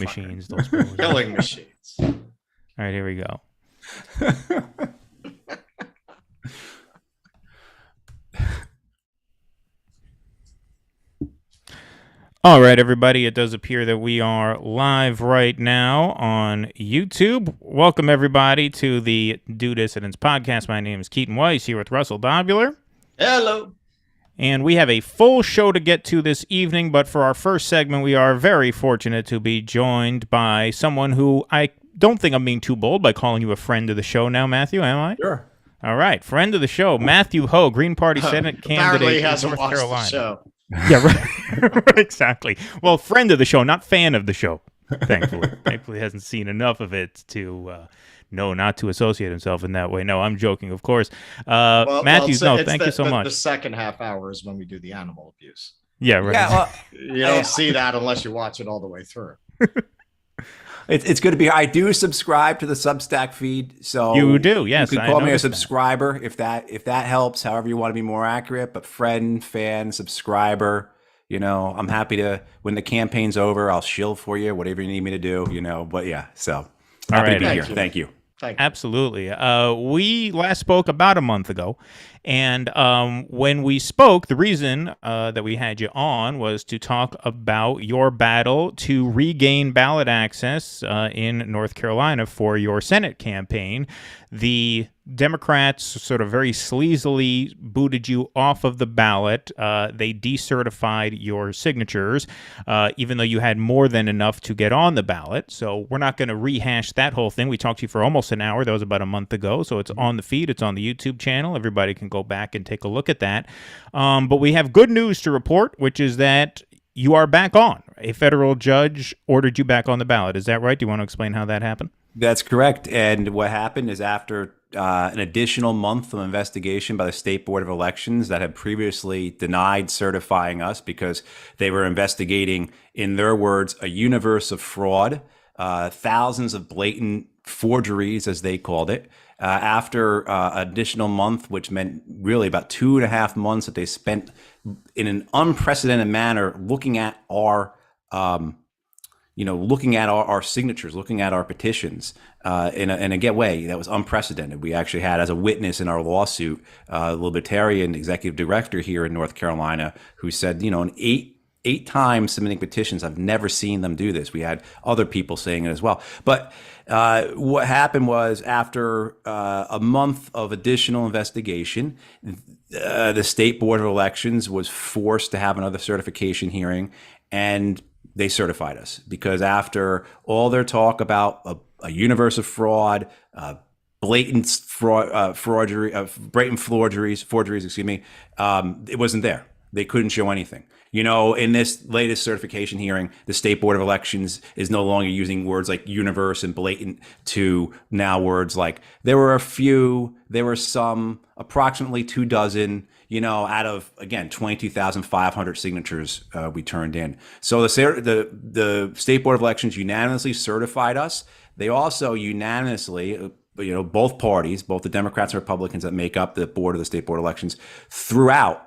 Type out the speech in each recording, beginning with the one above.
machines. Those killing machines. All right, here we go. All right, everybody. It does appear that we are live right now on YouTube. Welcome, everybody, to the Do Dissidents podcast. My name is Keaton Weiss, here with Russell Dobular. Hello. And we have a full show to get to this evening, but for our first segment, we are very fortunate to be joined by someone who I don't think I'm being too bold by calling you a friend of the show now, Matthew, am I? Sure. All right, friend of the show, Matthew Hoh, Green Party Senate candidate he hasn't in North watched Carolina. The show. Yeah, right. Exactly. Well, friend of the show, not fan of the show, thankfully. Thankfully hasn't seen enough of it to know not to associate himself in that way. No, I'm joking, of course. Matthew, thank you so much. The second half hour is when we do the animal abuse. Yeah, right. Yeah, well, you don't see that unless you watch it all the way through. It's good to be here. I do subscribe to the Substack feed, so you do. Yes, you can call me a subscriber if that helps. However, you want to be more accurate, but friend, fan, subscriber. You know, I'm happy to. When the campaign's over, I'll shill for you, whatever you need me to do. You know, but yeah, so happy to be here. Thank you. Absolutely. We last spoke about a month ago, and when we spoke, the reason that we had you on was to talk about your battle to regain ballot access in North Carolina for your Senate campaign. The Democrats sort of very sleazily booted you off of the ballot. They decertified your signatures, even though you had more than enough to get on the ballot. So we're not going to rehash that whole thing. We talked to you for almost an hour. That was about a month ago. So it's on the feed. It's on the YouTube channel. Everybody can go back and take a look at that. But we have good news to report, which is that you are back on. A federal judge ordered you back on the ballot. Is that right? Do you want to explain how that happened? That's correct. And what happened is after an additional month of investigation by the State Board of Elections that had previously denied certifying us because they were investigating, in their words, a universe of fraud, thousands of blatant forgeries, as they called it. After an additional month, which meant really about 2.5 months that they spent in an unprecedented manner looking at our our signatures, looking at our petitions in a way that was unprecedented. We actually had as a witness in our lawsuit, a libertarian executive director here in North Carolina who said, in eight times submitting petitions, I've never seen them do this. We had other people saying it as well. But what happened was after a month of additional investigation, the State Board of Elections was forced to have another certification hearing, and they certified us because after all their talk about a universe of fraud, blatant forgeries, it wasn't there. They couldn't show anything. In this latest certification hearing, the State Board of Elections is no longer using words like universe and blatant to now words like there were some, approximately 24, out of, again, 22,500 signatures we turned in. So the State Board of Elections unanimously certified us. They also unanimously, both parties, both the Democrats and Republicans that make up the board of the State Board of Elections, throughout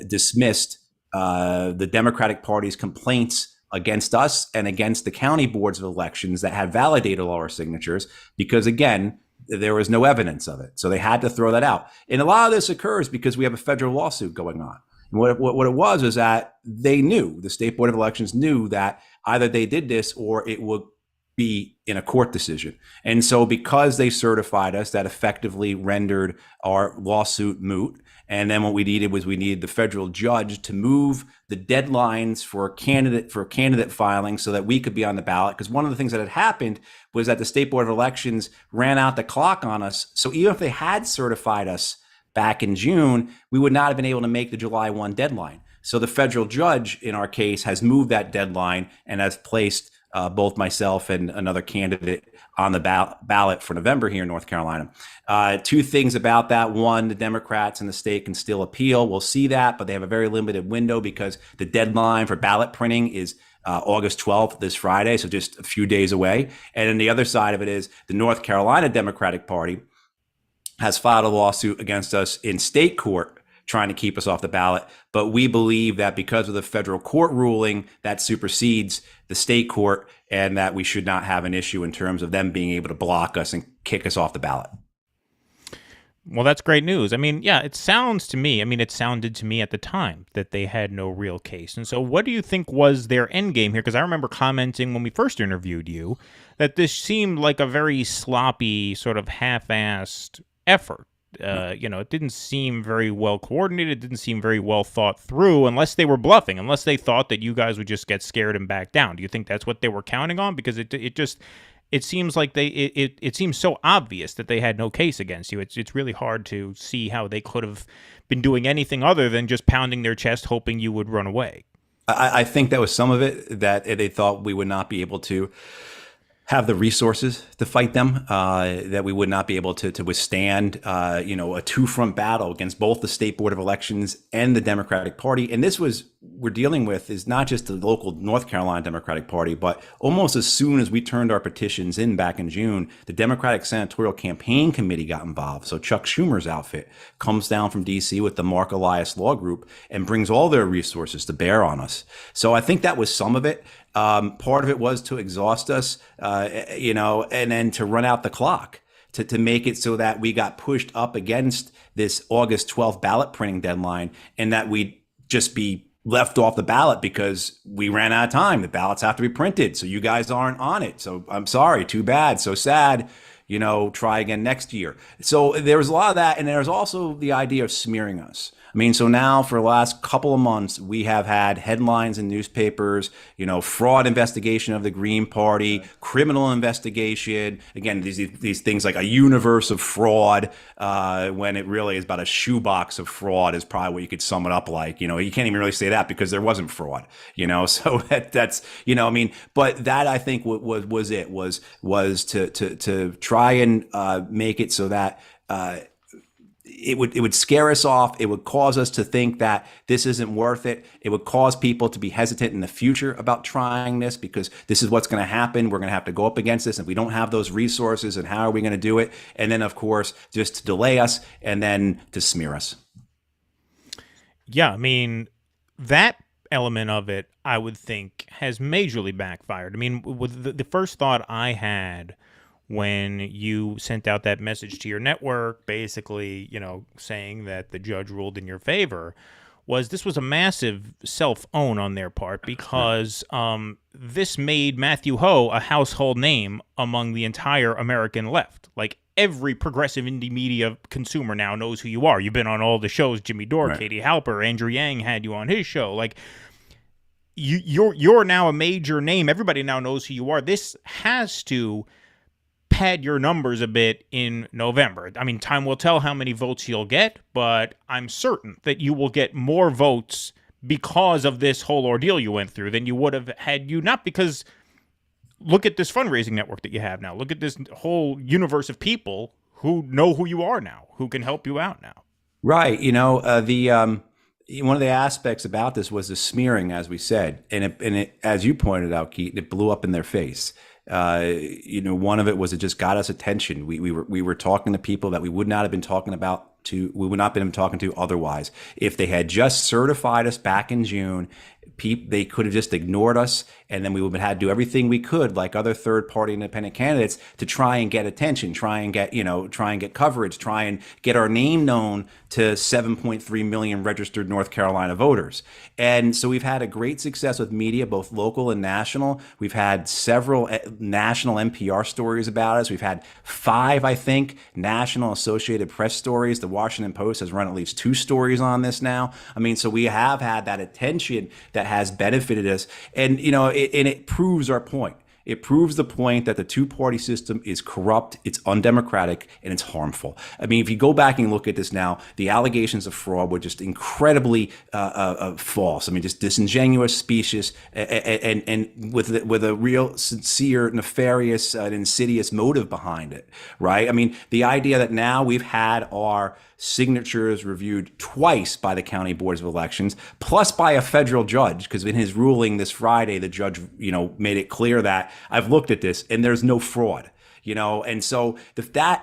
dismissed the Democratic Party's complaints against us and against the county boards of elections that had validated all our signatures because, again, there was no evidence of it. So they had to throw that out. And a lot of this occurs because we have a federal lawsuit going on. And what it was is that they knew, the State Board of Elections knew that either they did this or it would be in a court decision. And so because they certified us, that effectively rendered our lawsuit moot. And then what we needed the federal judge to move the deadlines for candidate filing so that we could be on the ballot. Because one of the things that had happened was that the State Board of Elections ran out the clock on us. So even if they had certified us back in June, we would not have been able to make the July 1 deadline. So the federal judge in our case has moved that deadline and has placed both myself and another candidate on the ballot for November here in North Carolina. Two things about that. One, the Democrats in the state can still appeal. We'll see that, but they have a very limited window because the deadline for ballot printing is August 12th, this Friday, so just a few days away. And then the other side of it is the North Carolina Democratic Party has filed a lawsuit against us in state court trying to keep us off the ballot. But we believe that because of the federal court ruling, that supersedes the state court, and that we should not have an issue in terms of them being able to block us and kick us off the ballot. Well, that's great news. I mean, yeah, it sounds to me, it sounded to me at the time that they had no real case. And so what do you think was their end game here? Because I remember commenting when we first interviewed you that this seemed like a very sloppy, sort of half-assed effort. It didn't seem very well coordinated. It didn't seem very well thought through, unless they were bluffing, unless they thought that you guys would just get scared and back down. Do you think that's what they were counting on? Because it seems like it seems so obvious that they had no case against you. It's really hard to see how they could have been doing anything other than just pounding their chest, hoping you would run away. I think that was some of it, that they thought we would not be able to have the resources to fight them, that we would not be able to withstand, a two-front battle against both the State Board of Elections and the Democratic Party. And this we're dealing with is not just the local North Carolina Democratic Party, but almost as soon as we turned our petitions in back in June, the Democratic Senatorial Campaign Committee got involved. So Chuck Schumer's outfit comes down from D.C. with the Mark Elias Law Group and brings all their resources to bear on us. So I think that was some of it. Part of it was to exhaust us, and then to run out the clock, to make it so that we got pushed up against this August 12th ballot printing deadline, and that we'd just be left off the ballot because we ran out of time. The ballots have to be printed, so you guys aren't on it. So I'm sorry, too bad, so sad. Try again next year. So there was a lot of that, and there's also the idea of smearing us. So now for the last couple of months, we have had headlines in newspapers, fraud investigation of the Green Party, criminal investigation. Again, these things like a universe of fraud, when it really is about a shoebox of fraud is probably what you could sum it up like. You can't even really say that because there wasn't fraud, so that's, but that I think was to try and make it so that it would scare us off. It would cause us to think that this isn't worth it. It would cause people to be hesitant in the future about trying this, because this is what's going to happen. We're going to have to go up against this. If we don't have those resources, and how are we going to do it? And then, of course, just to delay us and then to smear us. Yeah, that element of it, I would think, has majorly backfired. With the first thought I had when you sent out that message to your network, basically, saying that the judge ruled in your favor, was this was a massive self-own on their part, because this made Matthew Hoh a household name among the entire American left. Like, every progressive indie media consumer now knows who you are. You've been on all the shows, Jimmy Dore, right. Katie Halper, Andrew Yang had you on his show. Like, you're now a major name. Everybody now knows who you are. This has to pad your numbers a bit in November. Time will tell how many votes you'll get, but I'm certain that you will get more votes because of this whole ordeal you went through than you would have had you not. Because look at this fundraising network that you have now. Look at this whole universe of people who know who you are now, who can help you out now. Right. One of the aspects about this was the smearing, as we said, and it, as you pointed out, Keaton, it blew up in their face. One of it was it just got us attention. We were talking to people that we would not have been talking to otherwise. If they had just certified us back in June, they could have just ignored us, and then we would have had to do everything we could, like other third-party independent candidates, to try and get attention, try and get coverage, try and get our name known to 7.3 million registered North Carolina voters. And so we've had a great success with media, both local and national. We've had several national NPR stories about us. We've had 5, I think, national Associated Press stories. The Washington Post has run at least 2 stories on this now. So we have had that attention that has benefited us. And, it proves our point. It proves the point that the two-party system is corrupt, it's undemocratic, and it's harmful. If you go back and look at this now, the allegations of fraud were just incredibly false. Just disingenuous, specious, and with a real sincere, nefarious, and insidious motive behind it, right? The idea that now we've had our signatures reviewed twice by the county boards of elections, plus by a federal judge, because in his ruling this Friday, the judge, made it clear that I've looked at this and there's no fraud, and so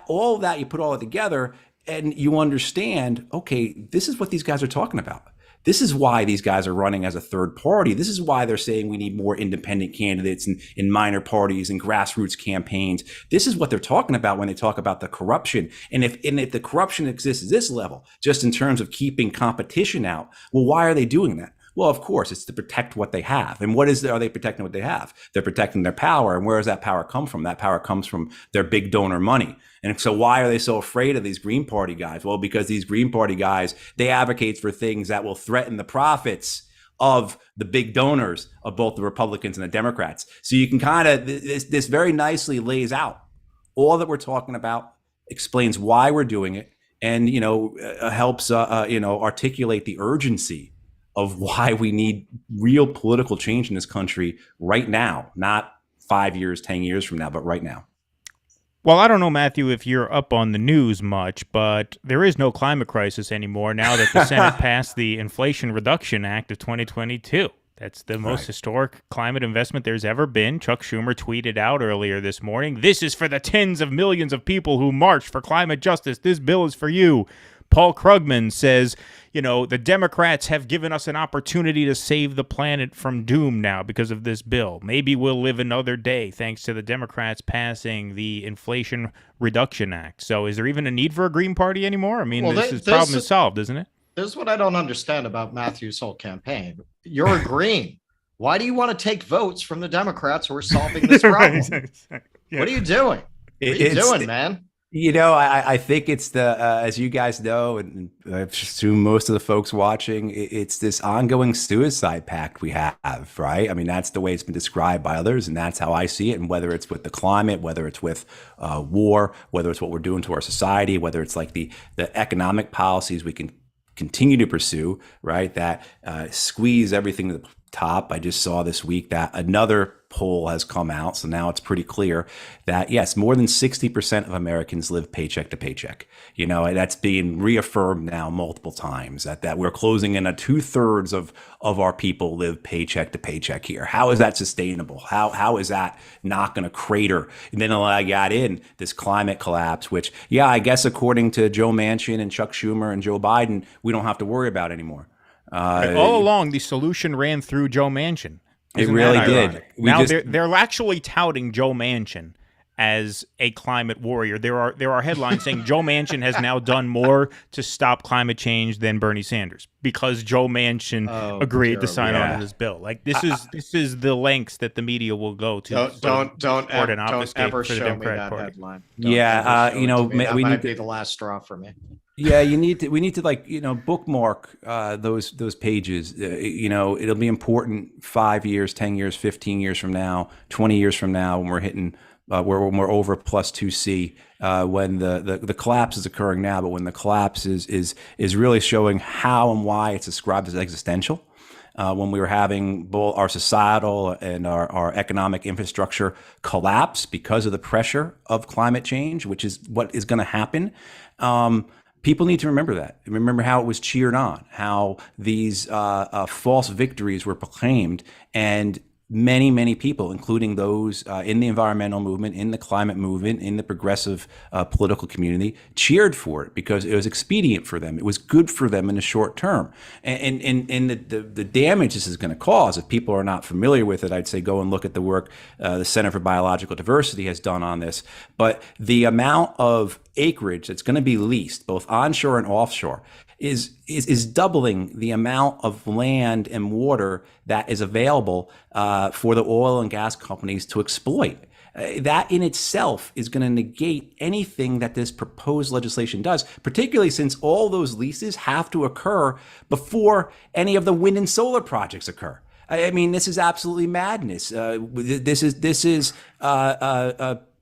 all of that, you put all it together, and you understand, okay, this is what these guys are talking about. This is why these guys are running as a third party. This is why they're saying we need more independent candidates in minor parties and grassroots campaigns. This is what they're talking about when they talk about the corruption. And if the corruption exists at this level, just in terms of keeping competition out, well, why are they doing that? Well, of course, it's to protect what they have. And are they protecting what they have? They're protecting their power. And where does that power come from? That power comes from their big donor money. And so why are they so afraid of these Green Party guys? Well, because these Green Party guys, they advocate for things that will threaten the profits of the big donors of both the Republicans and the Democrats. So you can kind of, this very nicely lays out all that we're talking about, explains why we're doing it, and, helps, articulate the urgency of why we need real political change in this country right now, not 5 years, 10 years from now, but right now. Well, I don't know, Matthew, if you're up on the news much, but there is no climate crisis anymore now that the Senate passed the Inflation Reduction Act of 2022. That's the most historic climate investment there's ever been. Chuck Schumer tweeted out earlier this morning, "This is for the tens of millions of people who marched for climate justice. This bill is for you." Paul Krugman says, the Democrats have given us an opportunity to save the planet from doom now because of this bill. Maybe we'll live another day thanks to the Democrats passing the Inflation Reduction Act. So is there even a need for a Green Party anymore? I mean, this problem is solved, isn't it? This is what I don't understand about Matthew's whole campaign. You're a Green. Why do you want to take votes from the Democrats who are solving this problem? Yeah. What are you doing? What are you doing, man? I think it's as you guys know, and I assume most of the folks watching, it's this ongoing suicide pact we have, right? I mean, that's the way it's been described by others, and that's how I see it. And whether it's with the climate, whether it's with war, whether it's what we're doing to our society, whether it's like the economic policies we can continue to pursue, right, that squeeze everything to the top. I just saw this week that another poll has come out, so now it's pretty clear that yes, more than 60% of Americans live paycheck to paycheck. That's being reaffirmed now multiple times that we're closing in on 2/3 of our people live paycheck to paycheck here. How is that sustainable? How is that not going to crater? And then I got in this climate collapse, which I guess according to Joe Manchin and Chuck Schumer and Joe Biden, we don't have to worry about anymore. All along, the solution ran through Joe Manchin. It really did. Now they're actually touting Joe Manchin as a climate warrior. There are headlines saying Joe Manchin has now done more to stop climate change than Bernie Sanders because Joe Manchin agreed to sign on to this bill. Like this is the lengths that the media will go to. Don't ever show me that headline. That might be the last straw for me. Yeah, we need to bookmark those pages. It'll be important 5 years, 10 years, 15 years from now, 20 years from now when we're hitting when we're over plus 2C, when the collapse is occurring now, but when the collapse is really showing how and why it's described as existential. When we were having both our societal and our economic infrastructure collapse because of the pressure of climate change, which is what is going to happen. People need to remember that. Remember how it was cheered on, how these false victories were proclaimed, and many, many people, including those in the environmental movement, in the climate movement, in the progressive political community, cheered for it because it was expedient for them. It was good for them in the short term. And the damage this is going to cause, if people are not familiar with it, I'd say go and look at the work the Center for Biological Diversity has done on this. But the amount of acreage that's going to be leased, both onshore and offshore, is doubling the amount of land and water that is available for the oil and gas companies to exploit. That in itself is going to negate anything that this proposed legislation does, particularly since all those leases have to occur before any of the wind and solar projects occur. I mean, this is absolutely madness. This is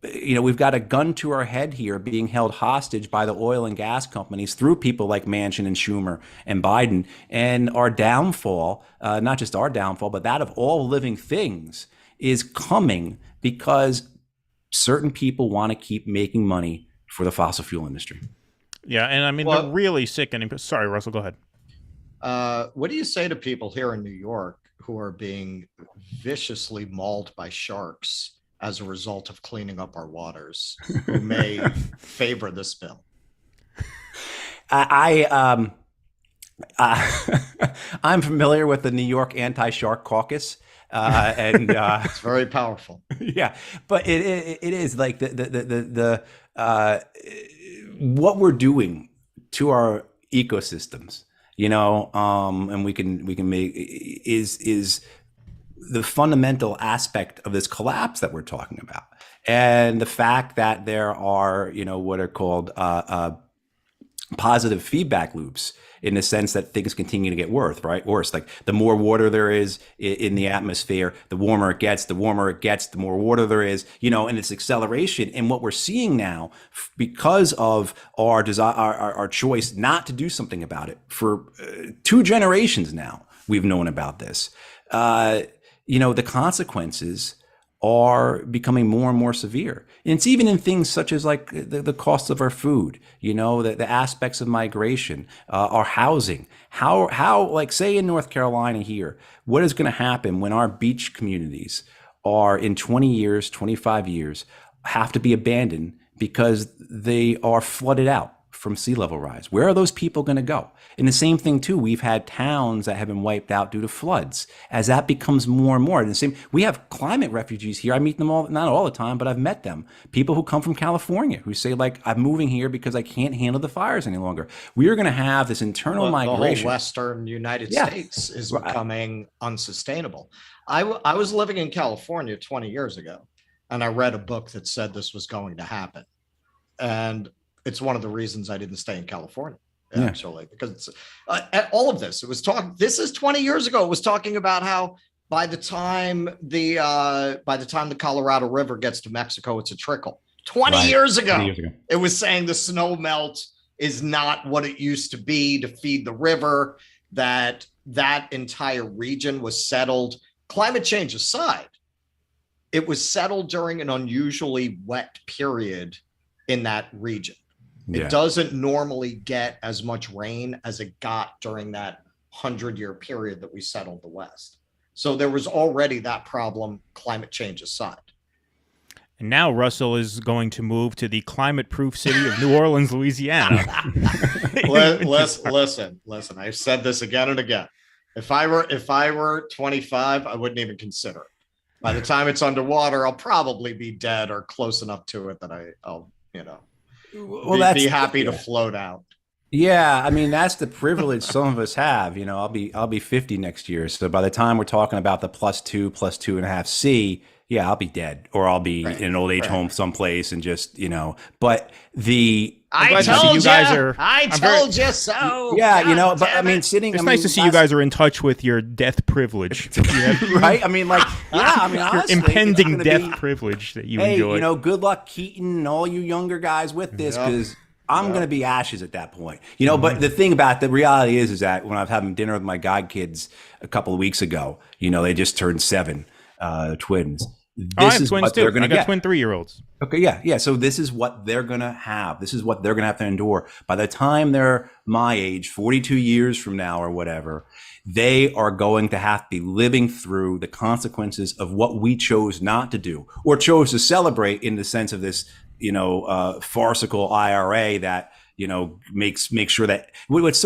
we've got a gun to our head here, being held hostage by the oil and gas companies through people like Manchin and Schumer and Biden. And our downfall, not just our downfall, but that of all living things, is coming because certain people want to keep making money for the fossil fuel industry. Yeah, and I mean, the really sickening. Sorry, Russell, go ahead. What do you say to people here in New York who are being viciously mauled by sharks as a result of cleaning up our waters, who may favor this bill? I'm familiar with the New York Anti-Shark Caucus, and it's very powerful. Yeah, but it is like the what we're doing to our ecosystems, and we can make is the fundamental aspect of this collapse that we're talking about, and the fact that there are what are called positive feedback loops, in the sense that things continue to get worse. Like the more water there is in the atmosphere, the warmer it gets, the more water there is, and it's acceleration. And what we're seeing now, because of our desire, our choice not to do something about it for 2 generations now, we've known about this. The consequences are becoming more and more severe. And it's even in things such as like the cost of our food, the aspects of migration, our housing, how like say in North Carolina here, what is going to happen when our beach communities are in 20 years, 25 years, have to be abandoned because they are flooded out from sea level rise? Where are those people going to go? And the same thing too, we've had towns that have been wiped out due to floods. As that becomes more and more, we have climate refugees here. I meet them all, not all the time, but I've met them. People who come from California who say like, I'm moving here because I can't handle the fires any longer. We are going to have this internal migration. The whole Western United States is becoming unsustainable. I was living in California 20 years ago, and I read a book that said this was going to happen. And it's one of the reasons I didn't stay in California, actually, because it's all of this. This is 20 years ago. It was talking about how by the time the Colorado River gets to Mexico, it's a trickle. 20 years ago, it was saying the snow melt is not what it used to be to feed the river, that entire region was settled. Climate change aside, it was settled during an unusually wet period in that region. It doesn't normally get as much rain as it got during that 100-year period that we settled the West. So there was already that problem, climate change aside. And now Russell is going to move to the climate-proof city of New Orleans, Louisiana. Listen. I've said this again and again. If I were 25, I wouldn't even consider it. By the time it's underwater, I'll probably be dead or close enough to it that I'll be happy to float out. Yeah, I mean, that's the privilege some of us have. I'll be 50 next year, so by the time we're talking about the +2.5 C, I'll be dead, or I'll be in an old age home someplace, and just But I told you so. Yeah, but I mean, It's nice to see you guys are in touch with your death privilege, right? I mean, honestly, your impending death privilege that you enjoy. Good luck, Keaton, and all you younger guys with this, because I'm going to be ashes at that point. But the thing about the reality is that when I was having dinner with my god kids a couple of weeks ago, they just turned 7, twins. I have twins too. I got twin 3-year-olds. Okay, yeah. So this is what they're going to have. This is what they're going to have to endure. By the time they're my age, 42 years from now or whatever, they are going to have to be living through the consequences of what we chose not to do, or chose to celebrate in the sense of this, farcical IRA that makes sure that what's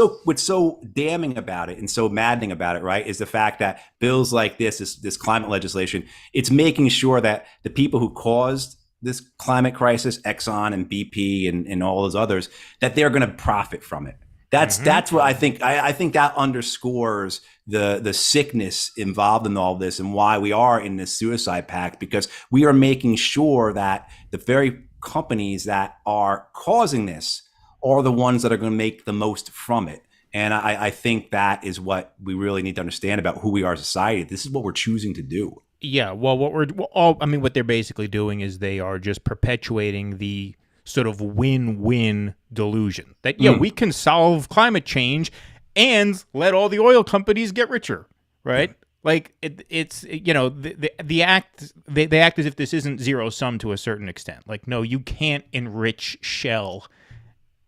so damning about it and so maddening about it, right, is the fact that bills like this climate legislation, it's making sure that the people who caused this climate crisis, Exxon and BP and all those others, that they're going to profit from it. That's what I think. I think that underscores the sickness involved in all of this and why we are in this suicide pact, because we are making sure that the very companies that are causing this are the ones that are going to make the most from it. And I think that is what we really need to understand about who we are as a society. This is what we're choosing to do. Yeah, well, what they're basically doing is they are just perpetuating the sort of win-win delusion that, we can solve climate change and let all the oil companies get richer, right? Like they act as if this isn't zero sum to a certain extent. Like, no, you can't enrich Shell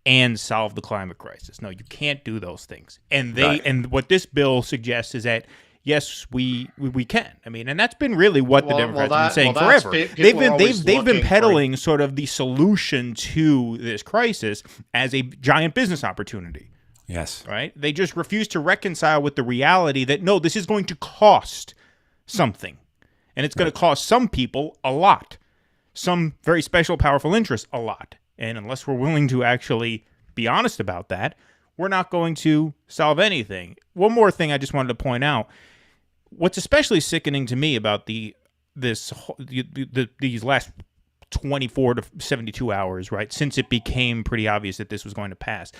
and solve the climate crisis. No, you can't do those things. And and what this bill suggests is that yes, we can. I mean, and that's been really what the Democrats have been saying that's forever. They've been peddling sort of the solution to this crisis as a giant business opportunity. Yes. Right? They just refuse to reconcile with the reality that, no, this is going to cost something. And it's going to cost some people a lot. Some very special, powerful interests a lot. And unless we're willing to actually be honest about that, we're not going to solve anything. One more thing I just wanted to point out. What's especially sickening to me about these last 24 to 72 hours, right, since it became pretty obvious that this was going to pass,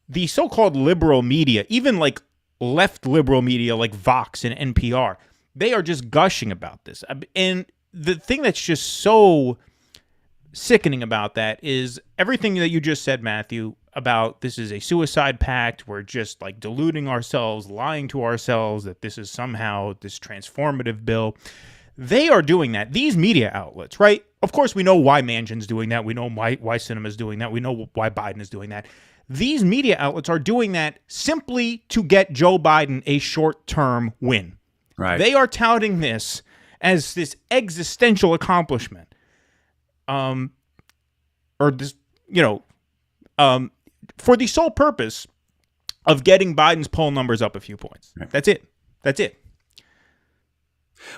the so-called liberal media, even like left liberal media like Vox and NPR, they are just gushing about this. And the thing that's just so sickening about that is everything that you just said, Matthew, about this is a suicide pact. We're just like deluding ourselves, lying to ourselves that this is somehow this transformative bill. They are doing that. These media outlets, right? Of course, we know why Manchin's doing that. We know why Sinema's doing that. We know why Biden is doing that. These media outlets are doing that simply to get Joe Biden a short-term win. Right. They are touting this as this existential accomplishment. Or this, for the sole purpose of getting Biden's poll numbers up a few points. Right. That's it.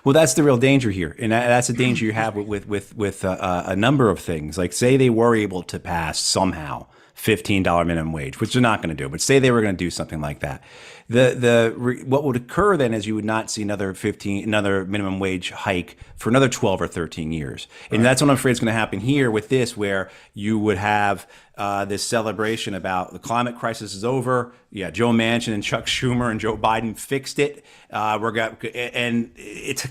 Well, that's the real danger here, and that's the danger you have with a number of things. Like, say they were able to pass somehow $15 minimum wage, which they're not going to do, but say they were going to do something like that. What would occur then is you would not see another minimum wage hike for another 12 or 13 years. And that's what I'm afraid is going to happen here with this, where you would have this celebration about the climate crisis is over. Yeah, Joe Manchin and Chuck Schumer and Joe Biden fixed it. And it's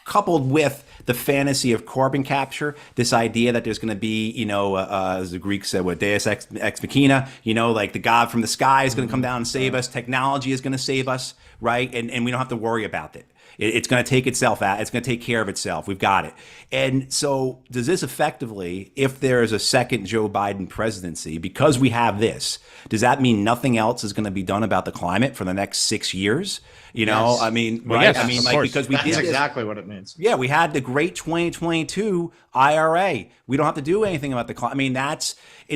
coupled with the fantasy of carbon capture, this idea that there's going to be, as the Greeks said, Deus ex machina, like the God from the sky is going to come down and save us. Technology is going to save us, right? And we don't have to worry about it. It's going to take itself out. It's going to take care of itself. We've got it. And so does this effectively, if there is a second Joe Biden presidency, because we have this, does that mean nothing else is going to be done about the climate for the next 6 years? Yes. I mean, well, right? Yes, I mean, like, because we That's did exactly what it means. Yeah, we had the great 2022 IRA. We don't have to do anything about the climate. I mean,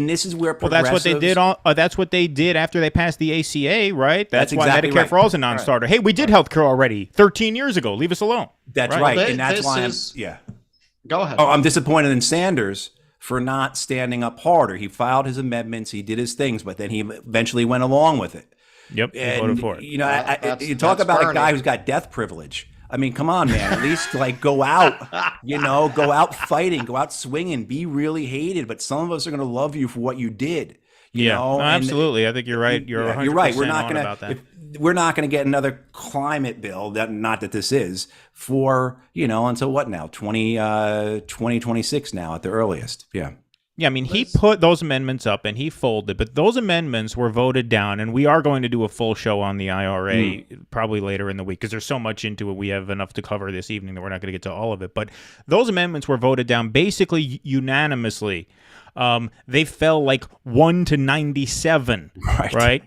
this is where that's what they did. That's what they did after they passed the ACA, right? That's why exactly Medicare right. for all is a non-starter. Hey, we did healthcare already 13 years ago. Leave us alone. That's right. Well, And that's why Go ahead. I'm disappointed in Sanders for not standing up harder. He filed his amendments, he did his things, but then he eventually went along with it. Yep, and voted for it. You talk about Bernie. A guy who's got death privilege. I mean, come on, man. At least like go out, go out fighting, go out swinging, be really hated. But some of us are going to love you for what you did. You know? No, absolutely. I think you're right. You're 100% right. We're not about that. We're not going to get another climate bill. Not that this is for until what now? 2026 now at the earliest. Yeah. Yeah, I mean, he put those amendments up and he folded, but those amendments were voted down, and we are going to do a full show on the IRA probably later in the week because there's so much into it. We have enough to cover this evening that we're not going to get to all of it. But those amendments were voted down basically unanimously. They fell like 1-97, right?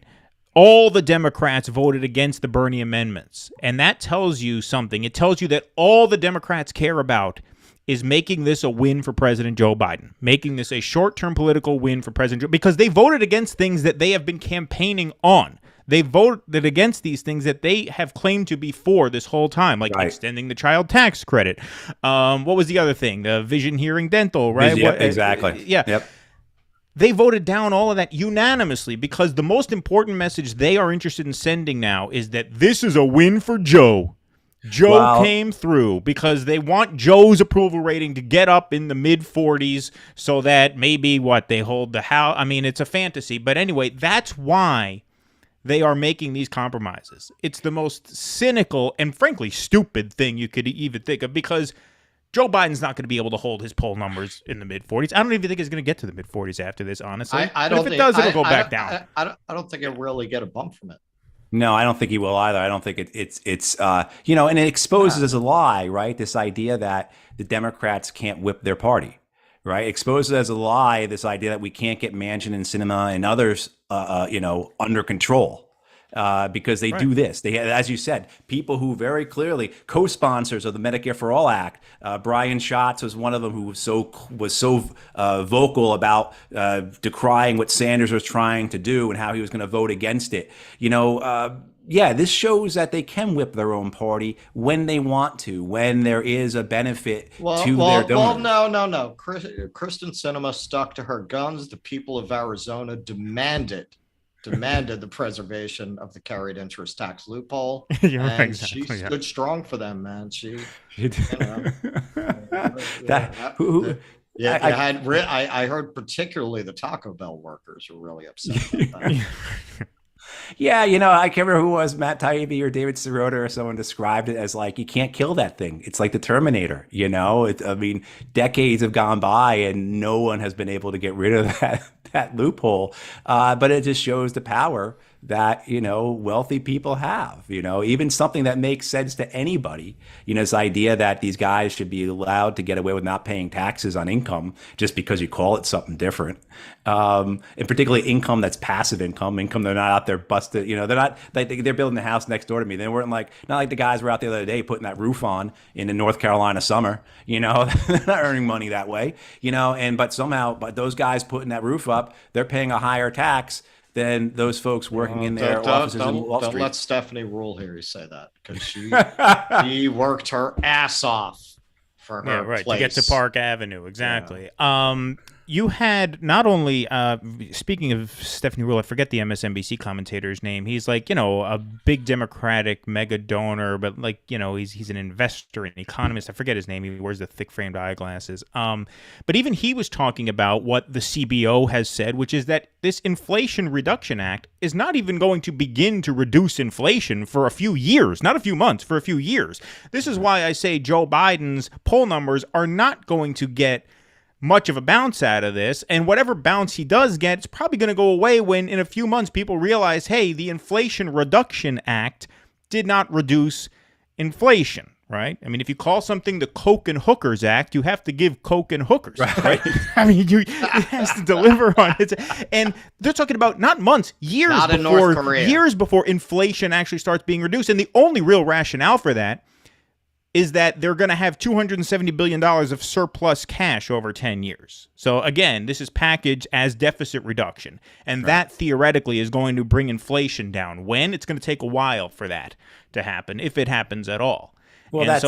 All the Democrats voted against the Bernie amendments, and that tells you something. It tells you that all the Democrats care about is making this a win for President Joe Biden, making this a short-term political win for President Joe, because they voted against things that they have been campaigning on. They voted against these things that they have claimed to be for this whole time, like extending the child tax credit. What was the other thing? The vision, hearing, dental, right? Yep, exactly. Yeah. Yep. They voted down all of that unanimously because the most important message they are interested in sending now is that this is a win for Joe. Joe came through because they want Joe's approval rating to get up in the mid-40s so that maybe they hold the house. I mean, it's a fantasy. But anyway, that's why they are making these compromises. It's the most cynical and frankly stupid thing you could even think of because Joe Biden's not going to be able to hold his poll numbers in the mid-40s. I don't even think he's going to get to the mid-40s after this, honestly. I don't think if it does, it'll go back down. I don't think it'll really get a bump from it. No, I don't think he will either. I don't think it's and it exposes as a lie, right? This idea that the Democrats can't whip their party, right? Exposes as a lie this idea that we can't get Manchin and Sinema and others, under control. because they do this. They, as you said, people who very clearly co-sponsors of the Medicare for All Act. Brian Schatz was one of them who was so vocal about decrying what Sanders was trying to do and how he was going to vote against it. Yeah, this shows that they can whip their own party when they want to, when there is a benefit to their donors. Well, no. Kristen Sinema stuck to her guns. The people of Arizona demanded the preservation of the carried interest tax loophole. And she stood strong for them, man. I heard particularly the Taco Bell workers were really upset about that. Yeah, I can't remember who it was, Matt Taibbi or David Sirota or someone described it as like, you can't kill that thing. It's like the Terminator, decades have gone by and no one has been able to get rid of that loophole. But it just shows the power that, wealthy people have, even something that makes sense to anybody, this idea that these guys should be allowed to get away with not paying taxes on income just because you call it something different. And particularly income that's passive income they're not out there busted, they're not like they're building a house next door to me. They weren't not like the guys were out the other day putting that roof on in the North Carolina summer, they're not earning money that way, but those guys putting that roof up, they're paying a higher tax than those folks working in their offices in Wall Street. Don't let Stephanie Rule here say that, because she worked her ass off for her place. To get to Park Avenue. Exactly. Yeah. You had not only, speaking of Stephanie Rule, I forget the MSNBC commentator's name. He's like, a big Democratic mega donor, but he's an investor, an economist. I forget his name. He wears the thick framed eyeglasses. But even he was talking about what the CBO has said, which is that this Inflation Reduction Act is not even going to begin to reduce inflation for a few years, not a few months, for a few years. This is why I say Joe Biden's poll numbers are not going to get much of a bounce out of this, and whatever bounce he does get, it's probably going to go away when in a few months people realize, hey, the Inflation Reduction Act did not reduce inflation, right? I mean, if you call something the Coke and Hookers Act, you have to give Coke and hookers, right? I mean, it has to deliver on it. And they're talking about not months, years before inflation actually starts being reduced. And the only real rationale for that is that they're going to have $270 billion of surplus cash over 10 years. So again, this is packaged as deficit reduction. And that theoretically is going to bring inflation down. When? It's going to take a while for that to happen, if it happens at all. Well, that's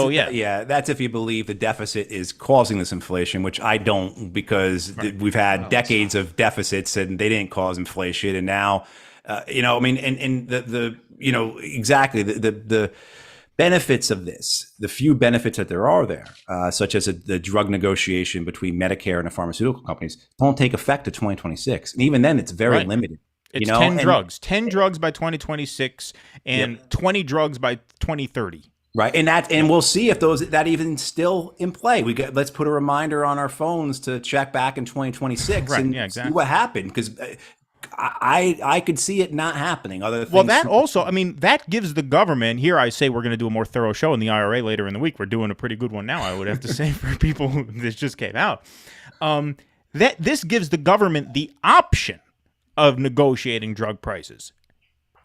if you believe the deficit is causing this inflation, which I don't, because we've had decades of deficits and they didn't cause inflation. And now, exactly the benefits of this, the few benefits that there are there, such as the drug negotiation between Medicare and the pharmaceutical companies, don't take effect to 2026. And even then, it's very limited. It's 10 drugs. 10 drugs by 2026 and 20 drugs by 2030. Right. And we'll see if that even still in play. Let's put a reminder on our phones to check back in 2026 and see what happened, because I could see it not happening. That gives the government, here I say we're going to do a more thorough show in the IRA later in the week. We're doing a pretty good one now, I would have to say, for people who this just came out. This gives the government the option of negotiating drug prices.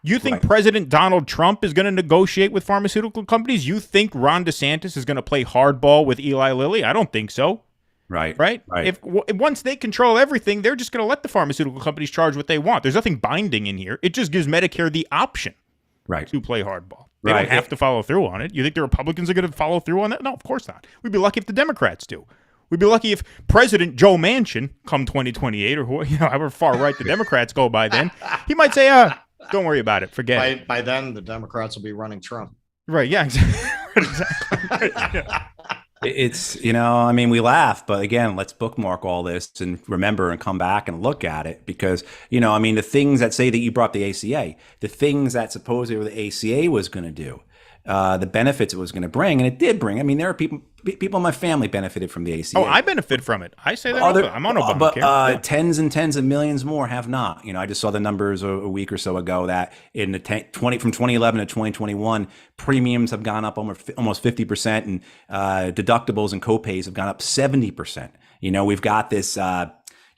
You think President Donald Trump is going to negotiate with pharmaceutical companies? You think Ron DeSantis is going to play hardball with Eli Lilly? I don't think so. Right. If once they control everything, they're just going to let the pharmaceutical companies charge what they want. There's nothing binding in here. It just gives Medicare the option to play hardball. They don't have to follow through on it. You think the Republicans are going to follow through on that? No, of course not. We'd be lucky if the Democrats do. We'd be lucky if President Joe Manchin, come 2028, or however far right the Democrats go by then, he might say, don't worry about it. Forget it. By then, the Democrats will be running Trump. Right. Yeah, exactly. It's, we laugh, but again, let's bookmark all this and remember and come back and look at it, because, the things that say that you brought the ACA, the things that supposedly the ACA was going to do, the benefits it was going to bring, and it did bring. There are people in my family benefited from the ACA. Oh, I benefit from it. I say that. I'm on Obamacare. But tens and tens of millions more have not. I just saw the numbers a week or so ago that in the from 2011 to 2021, premiums have gone up almost 50%, and deductibles and copays have gone up 70%. We've got this.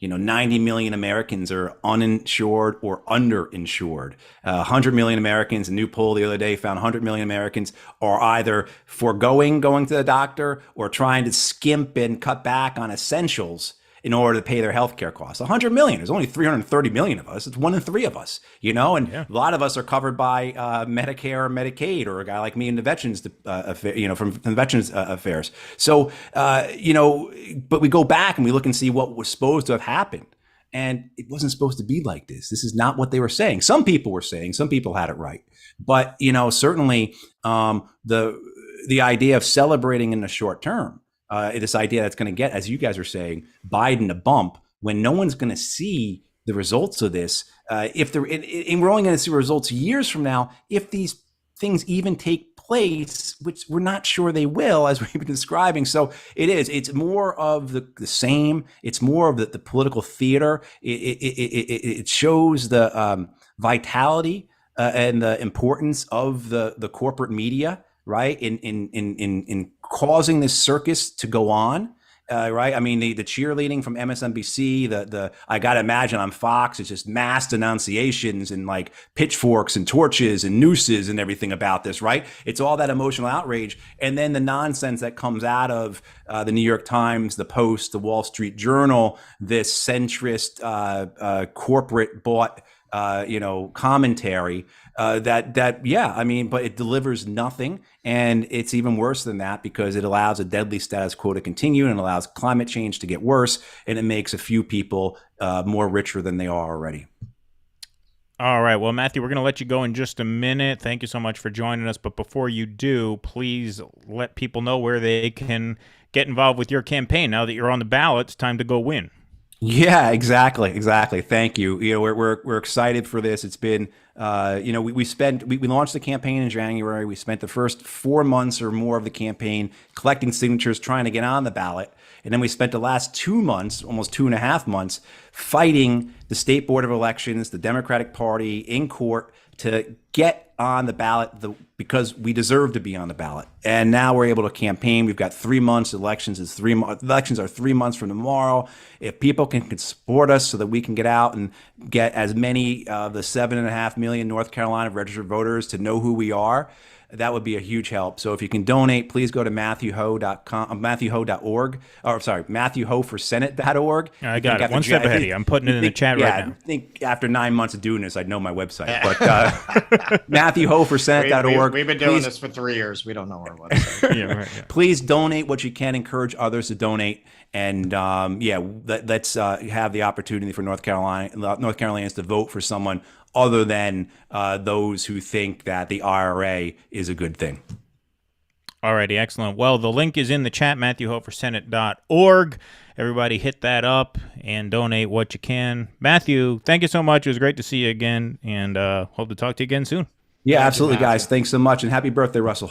90 million Americans are uninsured or underinsured. 100 million Americans, a new poll the other day found 100 million Americans are either foregoing going to the doctor or trying to skimp and cut back on essentials in order to pay their healthcare costs. 100 million. There's only 330 million of us. It's 1 in 3 of us, and a lot of us are covered by Medicare or Medicaid, or a guy like me in the Veterans, from the Veterans Affairs. So, but we go back and we look and see what was supposed to have happened. And it wasn't supposed to be like this. This is not what they were saying. Some people were saying, some people had it right. But, certainly the idea of celebrating in the short term, this idea that's going to get, as you guys are saying, Biden a bump when no one's going to see the results of this. And we're only going to see results years from now if these things even take place, which we're not sure they will, as we've been describing. So it's more of the same. It's more of the political theater. It shows the vitality and the importance of the corporate media, right, in causing this circus to go on, right? I mean, the cheerleading from MSNBC, I gotta imagine on Fox, it's just mass denunciations and like pitchforks and torches and nooses and everything about this, right? It's all that emotional outrage, and then the nonsense that comes out of the New York Times, the Post, the Wall Street Journal, this centrist corporate bought commentary but it delivers nothing. And it's even worse than that because it allows a deadly status quo to continue and allows climate change to get worse. And it makes a few people more richer than they are already. All right. Well, Matthew, we're going to let you go in just a minute. Thank you so much for joining us. But before you do, please let people know where they can get involved with your campaign. Now that you're on the ballot, it's time to go win. Yeah, exactly. Thank you. We're excited for this. It's been, we launched the campaign in January. We spent the first 4 months or more of the campaign collecting signatures, trying to get on the ballot. And then we spent the last 2 months, almost 2.5 months, fighting the State Board of Elections, the Democratic Party in court to get on the ballot because we deserve to be on the ballot. And now we're able to campaign. We've got 3 months. Elections are 3 months from tomorrow. If people can support us so that we can get out and get as many of the 7.5 million North Carolina registered voters to know who we are, that would be a huge help. So if you can donate, please go to MatthewHoh.org. MatthewHohforsenate.org. I got it. One step ahead of you. I'm putting it in the chat right now. I think after 9 months of doing this, I'd know my website. But MatthewHohforsenate.org. We've been doing this for 3 years. We don't know our website. Yeah, right, yeah. Please donate what you can. Encourage others to donate. And let's have the opportunity for North Carolinians to vote for someone other than those who think that the IRA is a good thing. Alrighty, excellent. Well, the link is in the chat, MatthewHohforsenate.org. Everybody hit that up and donate what you can. Matthew, thank you so much. It was great to see you again, and hope to talk to you again soon. Yeah, absolutely, guys. Thanks so much, and happy birthday, Russell.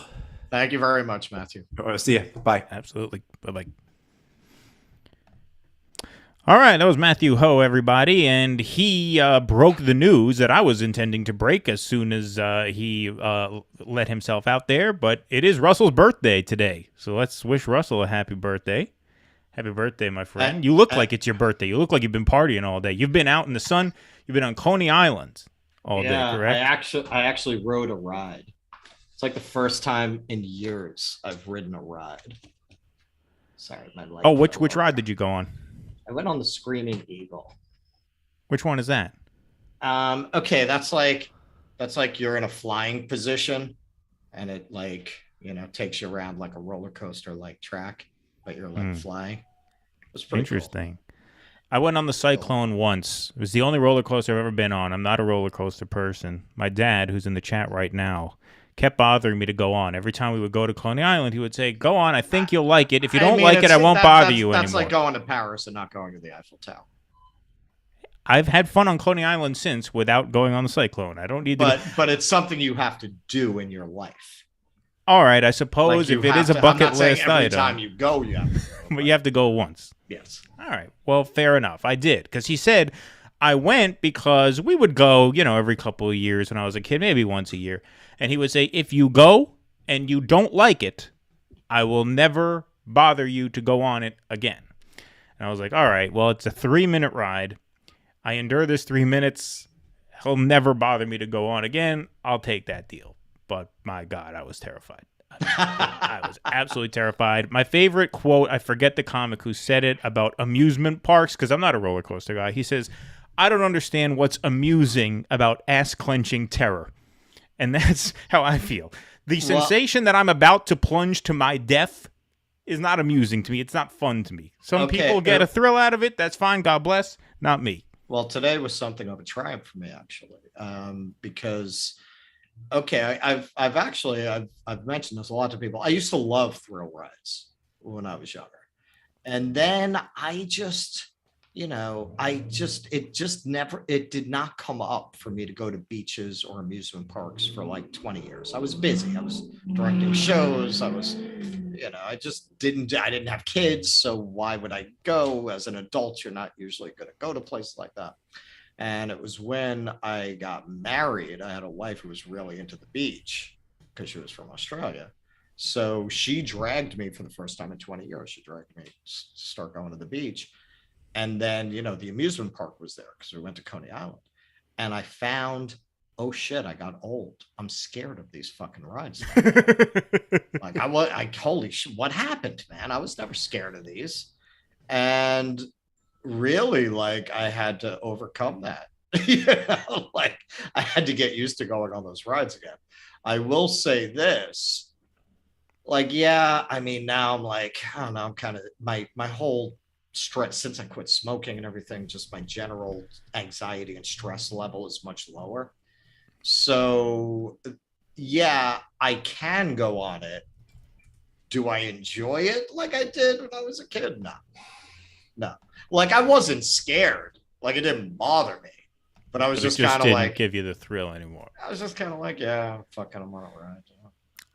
Thank you very much, Matthew. All right, see you. Bye. Absolutely. Bye-bye. All right, that was Matthew Hoh, everybody, and he broke the news that I was intending to break as soon as he let himself out there, but it is Russell's birthday today, so let's wish Russell a happy birthday. Happy birthday, my friend. You look like it's your birthday. You look like you've been partying all day. You've been out in the sun. You've been on Coney Island all day, correct? I actually rode a ride. It's like the first time in years I've ridden a ride. Sorry, my leg. Oh, which ride did you go on? I went on the Screaming Eagle. Which one is that? Okay, that's like you're in a flying position, and it takes you around like a roller coaster like track, but you're like flying. It was pretty interesting. Cool. I went on the Cyclone once. It was the only roller coaster I've ever been on. I'm not a roller coaster person. My dad, who's in the chat right now, kept bothering me to go on. Every time we would go to Coney Island, he would say, "Go on. I think you'll like it. If you don't like it, I won't bother you anymore." That's like going to Paris and not going to the Eiffel Tower. I've had fun on Coney Island since without going on the Cyclone. I don't need to. But it's something you have to do in your life. All right, I suppose if it is a bucket list item. Every time you go, you have to go. But you have to go once. Yes. All right. Well, fair enough. I did, because he said I went because we would go, every couple of years when I was a kid, maybe once a year. And he would say, if you go and you don't like it, I will never bother you to go on it again. And I was like, all right, well, it's a 3-minute ride. I endure this 3 minutes. He'll never bother me to go on again. I'll take that deal. But my God, I was terrified. I was absolutely terrified. My favorite quote, I forget the comic who said it about amusement parks, because I'm not a roller coaster guy. He says, I don't understand what's amusing about ass-clenching terror. And that's how I feel. The sensation that I'm about to plunge to my death is not amusing to me. It's not fun to me. Some people get a thrill out of it. That's fine. God bless. Not me. Well, today was something of a triumph for me, actually, because, I've mentioned this a lot to people. I used to love thrill rides when I was younger. And then it did not come up for me to go to beaches or amusement parks for like 20 years. I was busy. I was directing shows. I didn't have kids. So why would I go? As an adult, you're not usually going to go to places like that. And it was when I got married. I had a wife who was really into the beach because she was from Australia. So she dragged me for the first time in 20 years. She dragged me to start going to the beach. And then, the amusement park was there because we went to Coney Island. And I found, oh shit, I got old. I'm scared of these fucking rides. Holy shit, what happened, man? I was never scared of these. And really, I had to overcome that. I had to get used to going on those rides again. I will say this, now I'm like, I don't know, I'm kind of, my whole stress since I quit smoking and everything, just my general anxiety and stress level is much lower. So yeah, I can go on it. Do I enjoy it like I did when I was a kid? No. I wasn't scared. It didn't bother me, but I was just kind of like, give you the thrill anymore. I was just kind of like, yeah, fucking, I'm on a ride.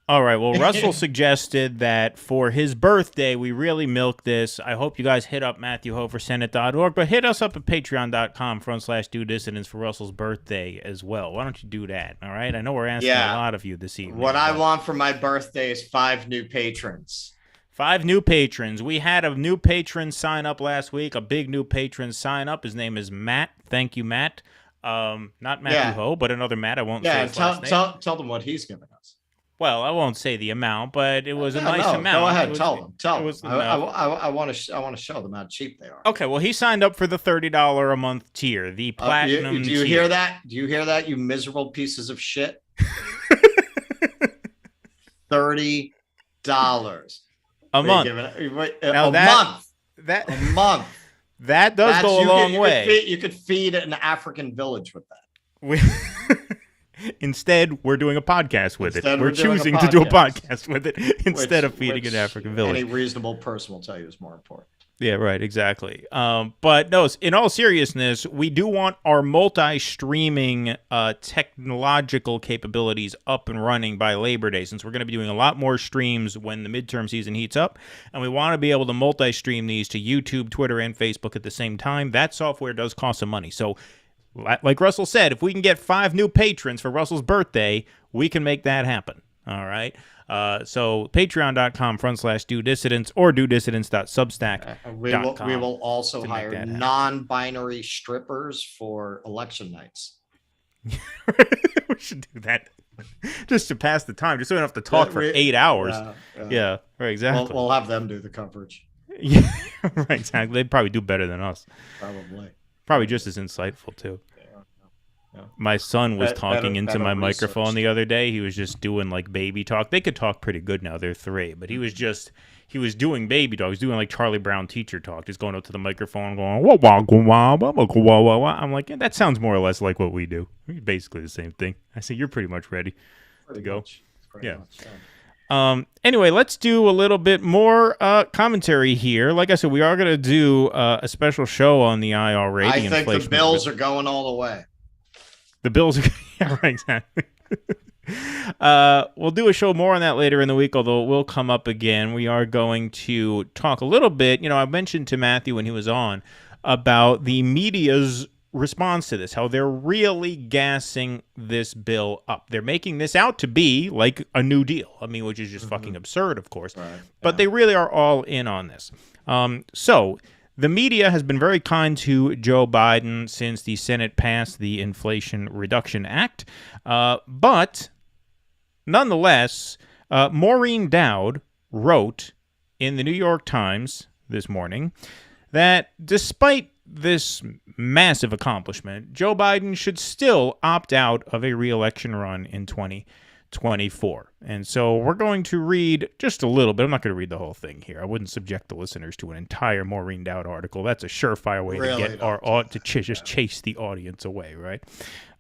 All right. Well, Russell suggested that for his birthday, we really milk this. I hope you guys hit up MatthewHoh4Senate.org, but hit us up at patreon.com/DoDissidents for Russell's birthday as well. Why don't you do that? All right. I know we're asking a lot of you this evening. What I want for my birthday is 5 new patrons. 5 new patrons. We had a new patron sign up last week, a big new patron sign up. His name is Matt. Thank you, Matt. Not Matthew Hoh, but another Matt. I won't say his last name. Tell them what he's giving us. Well, I won't say the amount, but it was a nice amount. Go ahead, tell them. I want to show them how cheap they are. Okay, well, he signed up for the $30 a month tier, the platinum. Do you hear that? Do you hear that? You miserable pieces of shit. $30 a month. A month. That does go a long way. You could feed an African village with that. Instead, we're doing a podcast with it. We're choosing to do a podcast with it instead of feeding an African village. Any reasonable person will tell you is more important. Yeah, right, exactly. But no, in all seriousness, we do want our multi-streaming technological capabilities up and running by Labor Day, since we're going to be doing a lot more streams when the midterm season heats up, and we want to be able to multi-stream these to YouTube, Twitter, and Facebook at the same time. That software does cost some money, so like Russell said, if we can get 5 new patrons for Russell's birthday, we can make that happen. All right. So patreon.com/DoDissidents or DoDissidents.substack.com. We will also hire non-binary strippers for election nights. We should do that just to pass the time, just so we don't have to talk for 8 hours. Yeah, right, exactly. We'll have them do the coverage. Yeah, right, exactly. They'd probably do better than us. Probably just as insightful, too. Yeah. My son was talking into my microphone the other day. He was just doing baby talk. They could talk pretty good now. They're 3, but he was doing baby talk. He was doing Charlie Brown teacher talk, just going up to the microphone going, wah, wah, wah, wah, wah, wah, wah. I'm like, yeah, that sounds more or less like what we do. Basically the same thing. I say, you're pretty much ready to go. Yeah. Anyway, let's do a little bit more commentary here. Like I said, we are going to do a special show on the IRA. I think the bills are going all the way. The bills are, yeah, right, exactly. We'll do a show more on that later in the week, although it will come up again. We are going to talk a little bit. I mentioned to Matthew when he was on about the media's response to this, how they're really gassing this bill up. They're making this out to be like a New Deal. Which is just fucking absurd, of course. Right. But they really are all in on this. So The media has been very kind to Joe Biden since the Senate passed the Inflation Reduction Act. But nonetheless, Maureen Dowd wrote in the New York Times this morning that despite this massive accomplishment, Joe Biden should still opt out of a re-election run in 2024. And so we're going to read just a little bit. I'm not going to read the whole thing here. I wouldn't subject the listeners to an entire Maureen Dowd article. That's a surefire way to get just chase the audience away, right?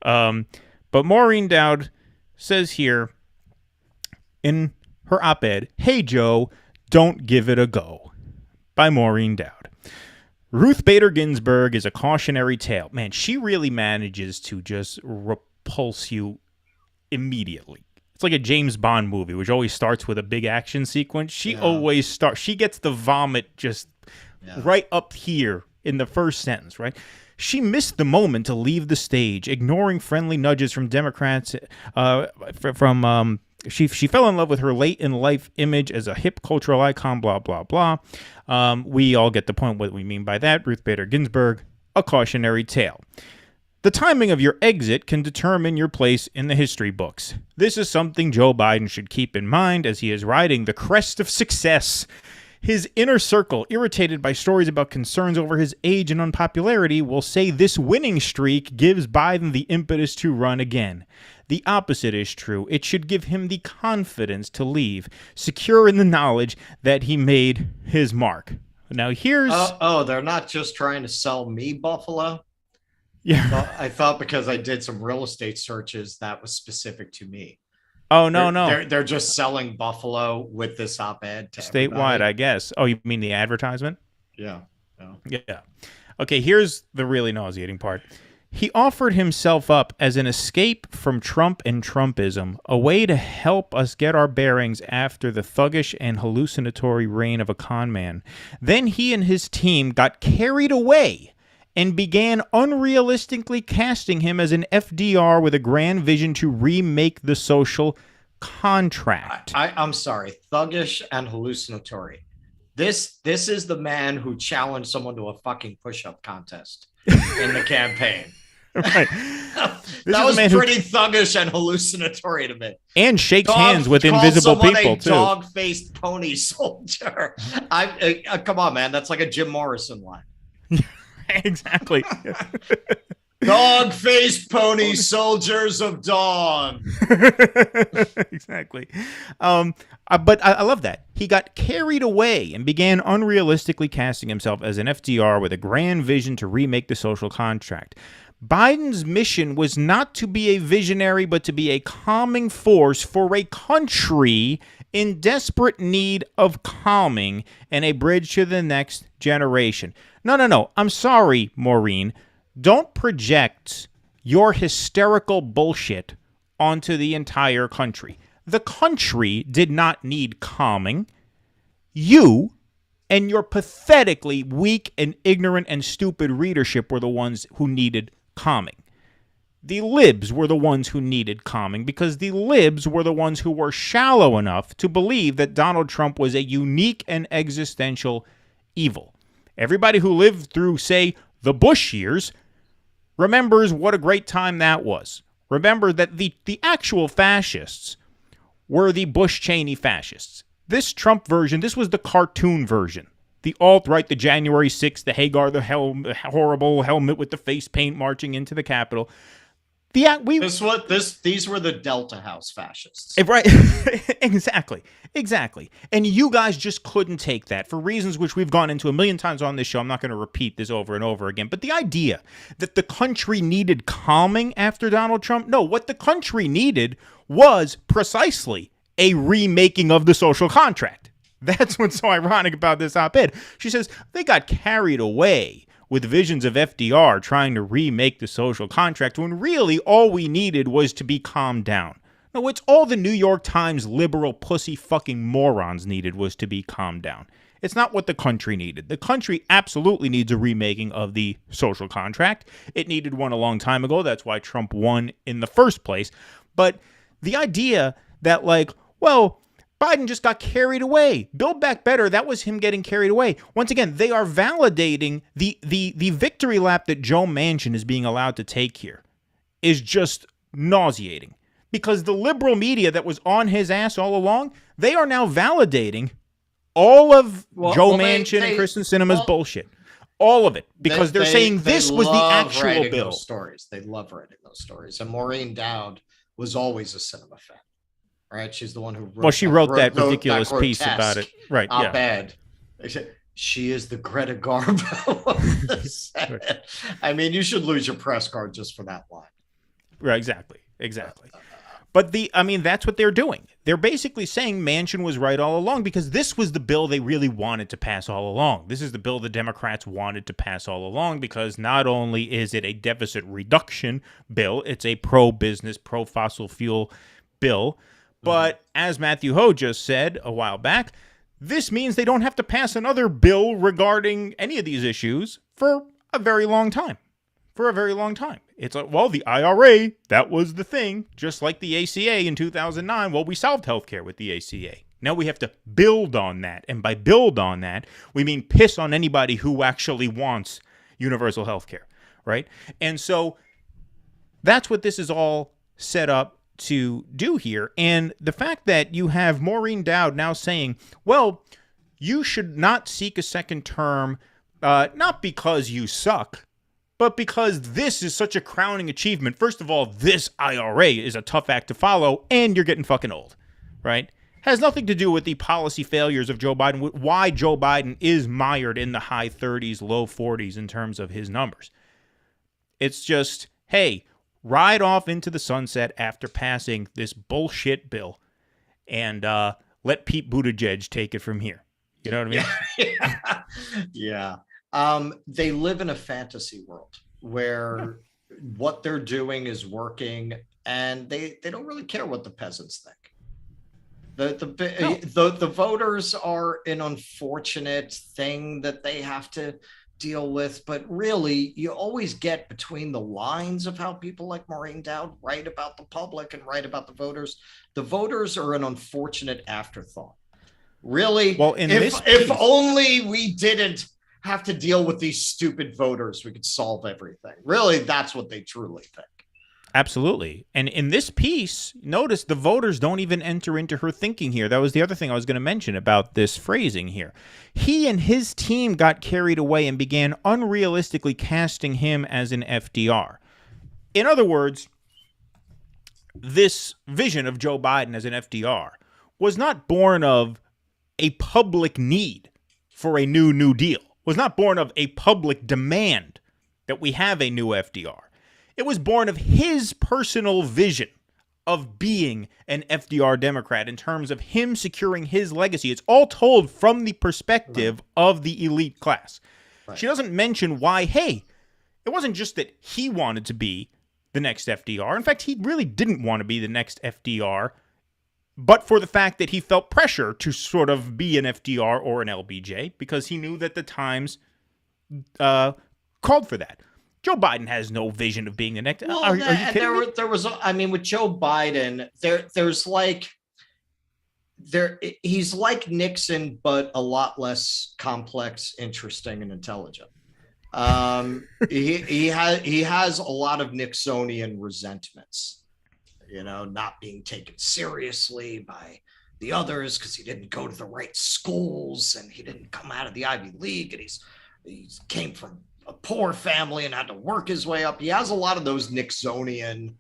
But Maureen Dowd says here in her op-ed, "Hey Joe, don't give it a go," by Maureen Dowd. Ruth Bader Ginsburg is a cautionary tale. Man, she really manages to just repulse you immediately. It's like a James Bond movie, which always starts with a big action sequence. She gets the vomit just right up here in the first sentence, right? She missed the moment to leave the stage, ignoring friendly nudges from Democrats. She fell in love with her late-in-life image as a hip cultural icon, blah, blah, blah. We all get the point what we mean by that. Ruth Bader Ginsburg, a cautionary tale. The timing of your exit can determine your place in the history books. This is something Joe Biden should keep in mind as he is riding the crest of success. His inner circle, irritated by stories about concerns over his age and unpopularity, will say this winning streak gives Biden the impetus to run again. The opposite is true. It should give him the confidence to leave, secure in the knowledge that he made his mark. Now here's... they're not just trying to sell me Buffalo? Yeah. I thought because I did some real estate searches that was specific to me. Oh, no. They're just selling Buffalo with this op-ed to statewide, everybody. I guess. Oh, you mean the advertisement? Yeah. Yeah. Okay, here's the really nauseating part. He offered himself up as an escape from Trump and Trumpism, a way to help us get our bearings after the thuggish and hallucinatory reign of a con man. Then he and his team got carried away and began unrealistically casting him as an FDR with a grand vision to remake the social contract. I'm sorry, thuggish and hallucinatory. This is the man who challenged someone to a fucking push-up contest in the campaign. Right. That was pretty thuggish and hallucinatory to me. And shakes hands with invisible people, too. Dog-faced pony soldier. Come on, man. That's like a Jim Morrison line. Exactly. Dog-faced pony soldiers of dawn. Exactly. But I love that. He got carried away and began unrealistically casting himself as an FDR with a grand vision to remake the social contract. Biden's mission was not to be a visionary, but to be a calming force for a country in desperate need of calming and a bridge to the next generation. No. I'm sorry, Maureen. Don't project your hysterical bullshit onto the entire country. The country did not need calming. You and your pathetically weak and ignorant and stupid readership were the ones who needed calming. The libs were the ones who needed calming because the libs were the ones who were shallow enough to believe that Donald Trump was a unique and existential evil. Everybody who lived through, say, the Bush years remembers what a great time that was. Remember that the actual fascists were the Bush-Cheney fascists. This Trump version, this was the cartoon version. The alt-right, the January 6th, the Hagar, the horrible helmet with the face paint marching into the Capitol. These were the Delta House fascists. Right. Exactly. And you guys just couldn't take that for reasons which we've gone into a million times on this show. I'm not going to repeat this over and over again. But the idea that the country needed calming after Donald Trump, no, what the country needed was precisely a remaking of the social contract. That's what's so ironic about this op-ed. She says they got carried away with visions of FDR trying to remake the social contract when really all we needed was to be calmed down. No, it's all the New York Times liberal pussy fucking morons needed was to be calmed down. It's not what the country needed. The country absolutely needs a remaking of the social contract. It needed one a long time ago. That's why Trump won in the first place. But the idea that, like, well, Biden just got carried away. Build Back Better, that was him getting carried away. Once again, they are validating the victory lap that Joe Manchin is being allowed to take here is just nauseating. Because the liberal media that was on his ass all along, they are now validating all of Joe Manchin and Kristen Sinema's bullshit. All of it. Because they're saying this was the actual bill. Stories. They love writing those stories. And Maureen Dowd was always a Sinema fan. Right? She's the one who wrote, she wrote that ridiculous piece about it. Right. Yeah. Bad. She is the Greta Garbo of the Senate. I mean, you should lose your press card just for that line. Right. Exactly. But that's what they're doing. They're basically saying Manchin was right all along because this was the bill they really wanted to pass all along. This is the bill the Democrats wanted to pass all along because not only is it a deficit reduction bill, it's a pro-business, pro-fossil fuel bill. But as Matthew Hoh just said a while back, this means they don't have to pass another bill regarding any of these issues for a very long time. It's like, well, the IRA, that was the thing. Just like the ACA in 2009. Well, we solved healthcare with the ACA. Now we have to build on that. And by build on that, we mean piss on anybody who actually wants universal healthcare, right? And so that's what this is all set up to do here. And the fact that you have Maureen Dowd now saying, well, you should not seek a second term, not because you suck, but because this is such a crowning achievement. First of all, this IRA is a tough act to follow, and you're getting fucking old, right? Has nothing to do with the policy failures of Joe Biden, why Joe Biden is mired in the high 30s, low 40s in terms of his numbers. It's just, hey, ride off into the sunset after passing this bullshit bill and let Pete Buttigieg take it from here. You know what I mean? Yeah. They live in a fantasy world where what they're doing is working and they don't really care what the peasants think. The voters are an unfortunate thing that they have to deal with, but really you always get between the lines of how people like Maureen Dowd write about the public and write about the voters. The voters are an unfortunate afterthought. Really, well, if only we didn't have to deal with these stupid voters, we could solve everything. Really, that's what they truly think. Absolutely. And in this piece, notice the voters don't even enter into her thinking here. That was the other thing I was going to mention about this phrasing here. He and his team got carried away and began unrealistically casting him as an FDR. In other words, this vision of Joe Biden as an FDR was not born of a public need for a New Deal, was not born of a public demand that we have a new FDR. It was born of his personal vision of being an FDR Democrat in terms of him securing his legacy. It's all told from the perspective of the elite class. Right. She doesn't mention why, hey, it wasn't just that he wanted to be the next FDR. In fact, he really didn't want to be the next FDR, but for the fact that he felt pressure to sort of be an FDR or an LBJ because he knew that the times called for that. Joe Biden has no vision of being the next. Well, are you kidding me? There was, I mean, with Joe Biden, he's like Nixon, but a lot less complex, interesting, and intelligent. He has a lot of Nixonian resentments, not being taken seriously by the others because he didn't go to the right schools and he didn't come out of the Ivy League and he came from a poor family and had to work his way up. He has a lot of those Nixonian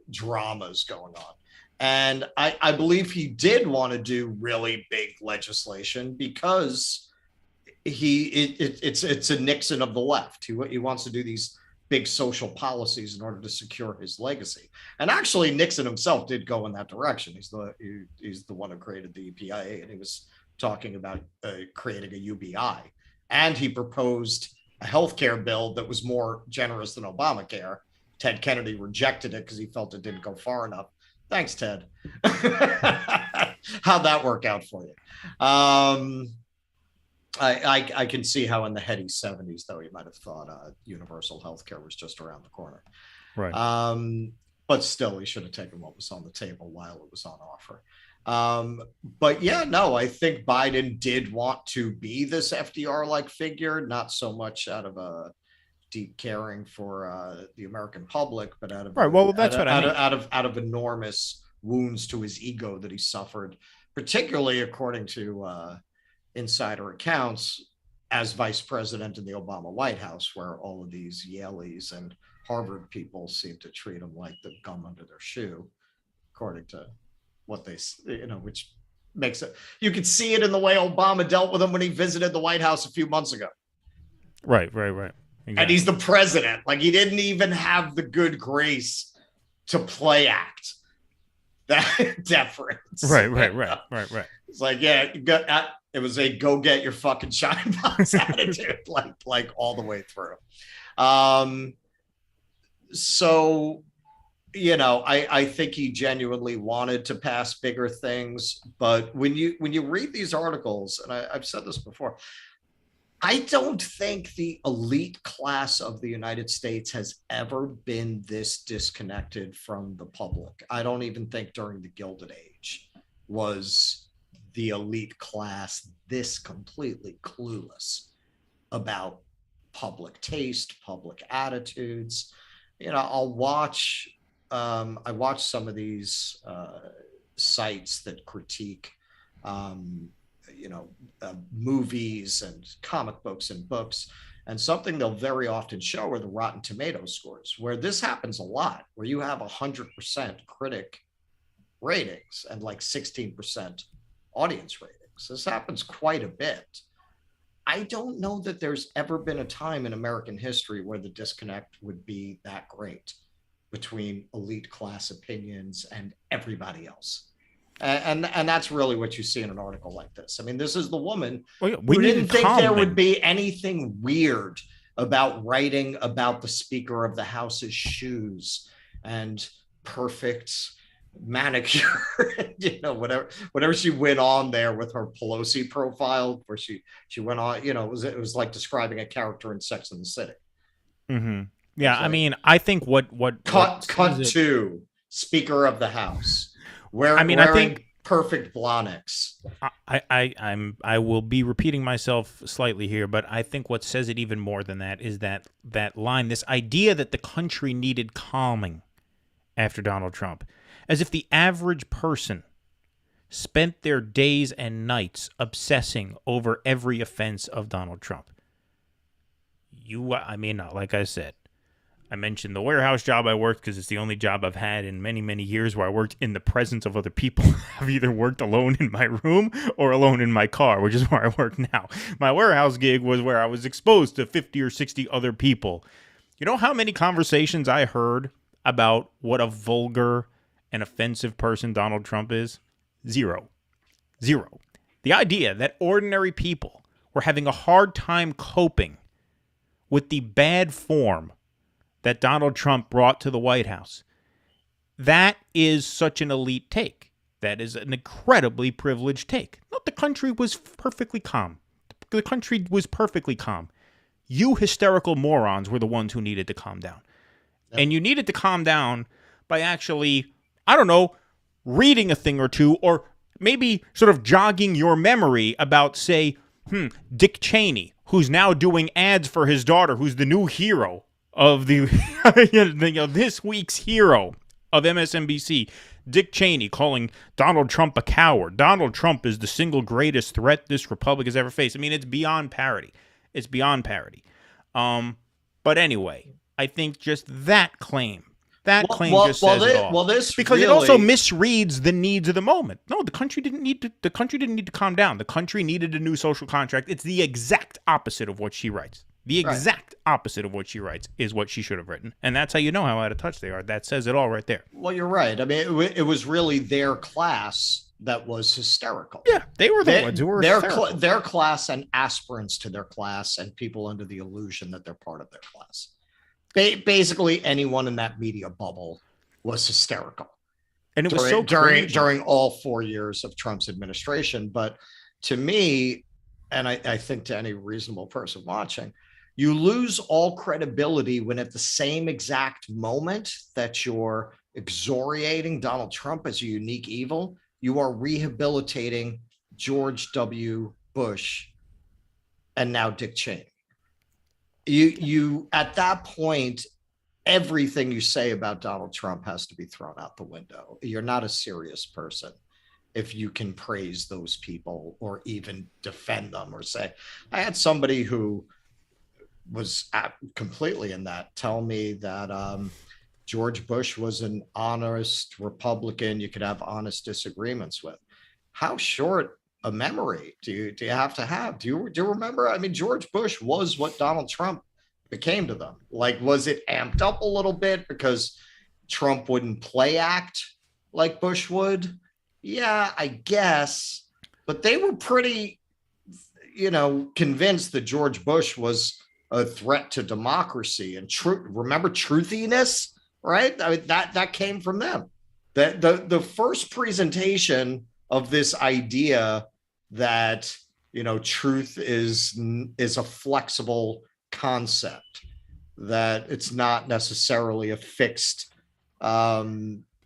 dramas going on. And I believe he did want to do really big legislation because it's a Nixon of the left. He wants to do these big social policies in order to secure his legacy. And actually, Nixon himself did go in that direction. He's the one who created the EPA, and he was talking about creating a UBI. And he proposed a healthcare bill that was more generous than Obamacare. Ted Kennedy rejected it because he felt it didn't go far enough. Thanks, Ted. How'd that work out for you? I can see how in the heady 70s, though, he might have thought universal healthcare was just around the corner. Right. But still, he should have taken what was on the table while it was on offer. But yeah, no, I think Biden did want to be this FDR-like figure, not so much out of a deep caring for the American public, but out of Right. Well, that's what I mean. out of enormous wounds to his ego that he suffered, particularly according to insider accounts, as vice president in the Obama White House, where all of these Yaleys and Harvard people seem to treat him like the gum under their shoe, according to what they, which makes it, you could see it in the way Obama dealt with him when he visited the White House a few months ago. Right. Exactly. And he's the president. Like, he didn't even have the good grace to play act that deference. Right. It's like, yeah, it was a go get your fucking shine box attitude, like all the way through. So, I think he genuinely wanted to pass bigger things. But when you read these articles, and I've said this before, I don't think the elite class of the United States has ever been this disconnected from the public. I don't even think during the Gilded Age was the elite class this completely clueless about public taste, public attitudes. I watch some of these sites that critique movies and comic books and books, and something they'll very often show are the Rotten Tomatoes scores, where this happens a lot, where you have 100% critic ratings and like 16% audience ratings. This happens quite a bit. I don't know that there's ever been a time in American history where the disconnect would be that great between elite class opinions and everybody else. And that's really what you see in an article like this. I mean, this is the woman who didn't think there would be anything weird about writing about the Speaker of the House's shoes and perfect manicure, whatever she went on there with her Pelosi profile, where she went on, it was like describing a character in Sex and the City. Mm-hmm. Yeah, I mean, I think what cut to Speaker of the House. I think perfect Blahniks. I will be repeating myself slightly here, but I think what says it even more than that is that line, this idea that the country needed calming after Donald Trump, as if the average person spent their days and nights obsessing over every offense of Donald Trump. Like I said, I mentioned the warehouse job I worked because it's the only job I've had in many, many years where I worked in the presence of other people. I've either worked alone in my room or alone in my car, which is where I work now. My warehouse gig was where I was exposed to 50 or 60 other people. You know how many conversations I heard about what a vulgar and offensive person Donald Trump is? Zero. The idea that ordinary people were having a hard time coping with the bad form that Donald Trump brought to the White House, that is such an elite take. That is an incredibly privileged take. No, the country was perfectly calm. The country was perfectly calm. You hysterical morons were the ones who needed to calm down. Yep. And you needed to calm down by actually, reading a thing or two, or maybe sort of jogging your memory about, say, Dick Cheney, who's now doing ads for his daughter, who's the new hero of this week's hero of MSNBC, Dick Cheney, calling Donald Trump a coward. Donald Trump is the single greatest threat this republic has ever faced. I mean, it's beyond parody. But anyway, I think just that claim just says it all. Because it also misreads the needs of the moment. No, the country didn't need to calm down. The country needed a new social contract. It's the exact opposite of what she writes. The exact opposite of what she writes is what she should have written. And that's how you know how out of touch they are. That says it all right there. Well, you're right. I mean, it was really their class that was hysterical. Yeah, they were the ones who were hysterical. Their class and aspirants to their class and people under the illusion that they're part of their class. Basically, anyone in that media bubble was hysterical. And it was during all 4 years of Trump's administration. But to me, and I think to any reasonable person watching, you lose all credibility when at the same exact moment that you're excoriating Donald Trump as a unique evil, you are rehabilitating George W. Bush and now Dick Cheney. You at that point, everything you say about Donald Trump has to be thrown out the window. You're not a serious person if you can praise those people or even defend them or say, I had somebody who was completely in that tell me that George Bush was an honest Republican you could have honest disagreements with. How short a memory do you have to have? Do you remember? I mean, George Bush was what Donald Trump became to them. Like, was it amped up a little bit because Trump wouldn't play act like Bush would? Yeah, I guess. But they were pretty, convinced that George Bush was a threat to democracy and remember truthiness, right? I mean, that came from them. The first presentation of this idea that, truth is a flexible concept, that it's not necessarily a fixed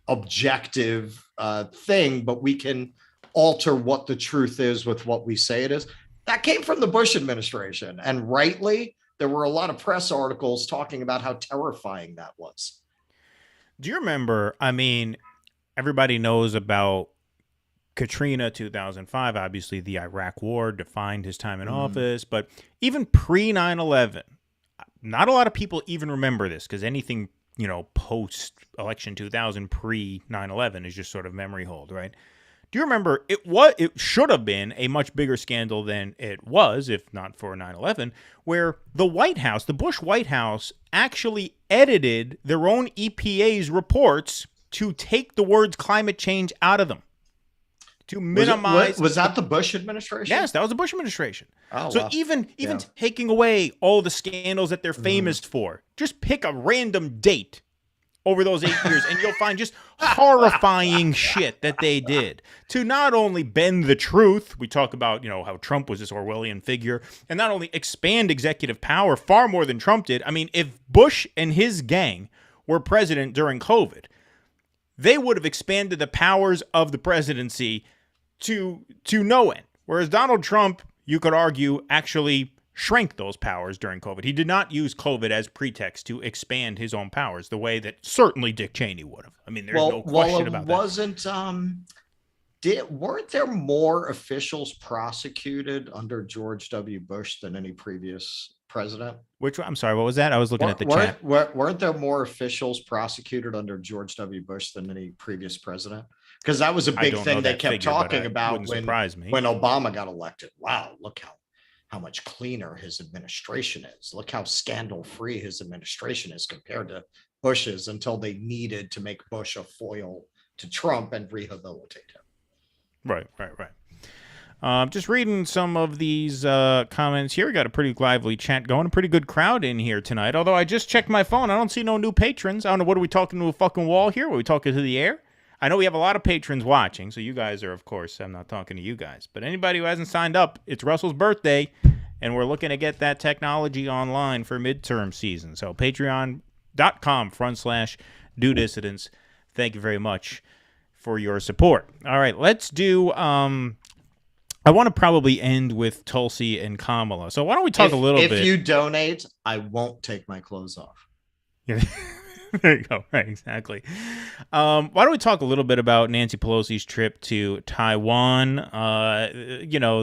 objective thing, but we can alter what the truth is with what we say it is. That came from the Bush administration. And rightly, there were a lot of press articles talking about how terrifying that was. Do you remember, I mean, everybody knows about Katrina 2005, obviously the Iraq War defined his time in office, but even pre 9/11, not a lot of people even remember this because anything, post election 2000, pre 9/11 is just sort of memory hold, right? Do you remember it should have been a much bigger scandal than it was, if not for 9/11, where the White House, the Bush White House, actually edited their own EPA's reports to take the words climate change out of them. To minimize. Was that the Bush administration? Yes, that was the Bush administration. Oh, so wow. even taking away all the scandals that they're famous for, just pick a random date over those 8 years, and you'll find just horrifying shit that they did to not only bend the truth. We talk about, how Trump was this Orwellian figure, and not only expand executive power far more than Trump did. I mean, if Bush and his gang were president during COVID, they would have expanded the powers of the presidency to no end. Whereas Donald Trump, you could argue, actually shrank those powers during COVID. He did not use COVID as pretext to expand his own powers the way that certainly Dick Cheney would have. I mean, there's no question about that. Weren't there more officials prosecuted under George W. Bush than any previous president? I'm sorry, what was that? I was looking at the chat. Weren't there more officials prosecuted under George W. Bush than any previous president? Because that was a big thing they kept talking about when Obama got elected. Wow, look how much cleaner his administration is. Look how scandal-free his administration is compared to Bush's, until they needed to make Bush a foil to Trump and rehabilitate him. Right. Just reading some of these comments here. We got a pretty lively chat going. A pretty good crowd in here tonight. Although I just checked my phone. I don't see no new patrons. I don't know. What are we talking to a fucking wall here? Are we talking to the air? I know we have a lot of patrons watching, so you guys are, of course, I'm not talking to you guys. But anybody who hasn't signed up, it's Russell's birthday, and we're looking to get that technology online for midterm season. So patreon.com/DoDissidents. Thank you very much for your support. All right, let's do... I want to probably end with Tulsi and Kamala. So why don't we talk a little bit... If you donate, I won't take my clothes off. Yeah. There you go. Right, exactly. Why don't we talk a little bit about Nancy Pelosi's trip to Taiwan?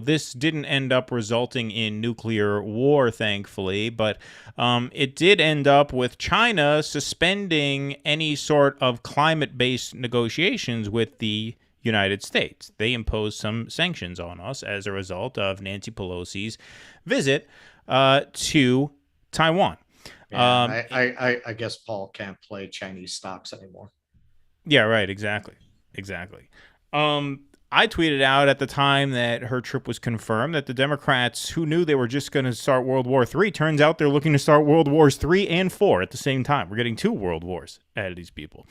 This didn't end up resulting in nuclear war, thankfully, but it did end up with China suspending any sort of climate-based negotiations with the United States. They imposed some sanctions on us as a result of Nancy Pelosi's visit to Taiwan. Yeah, I guess Paul can't play Chinese stocks anymore. Yeah, right. Exactly. I tweeted out at the time that her trip was confirmed that the Democrats, who knew they were just going to start World War III, turns out they're looking to start World Wars III and IV at the same time. We're getting 2 world wars out of these people.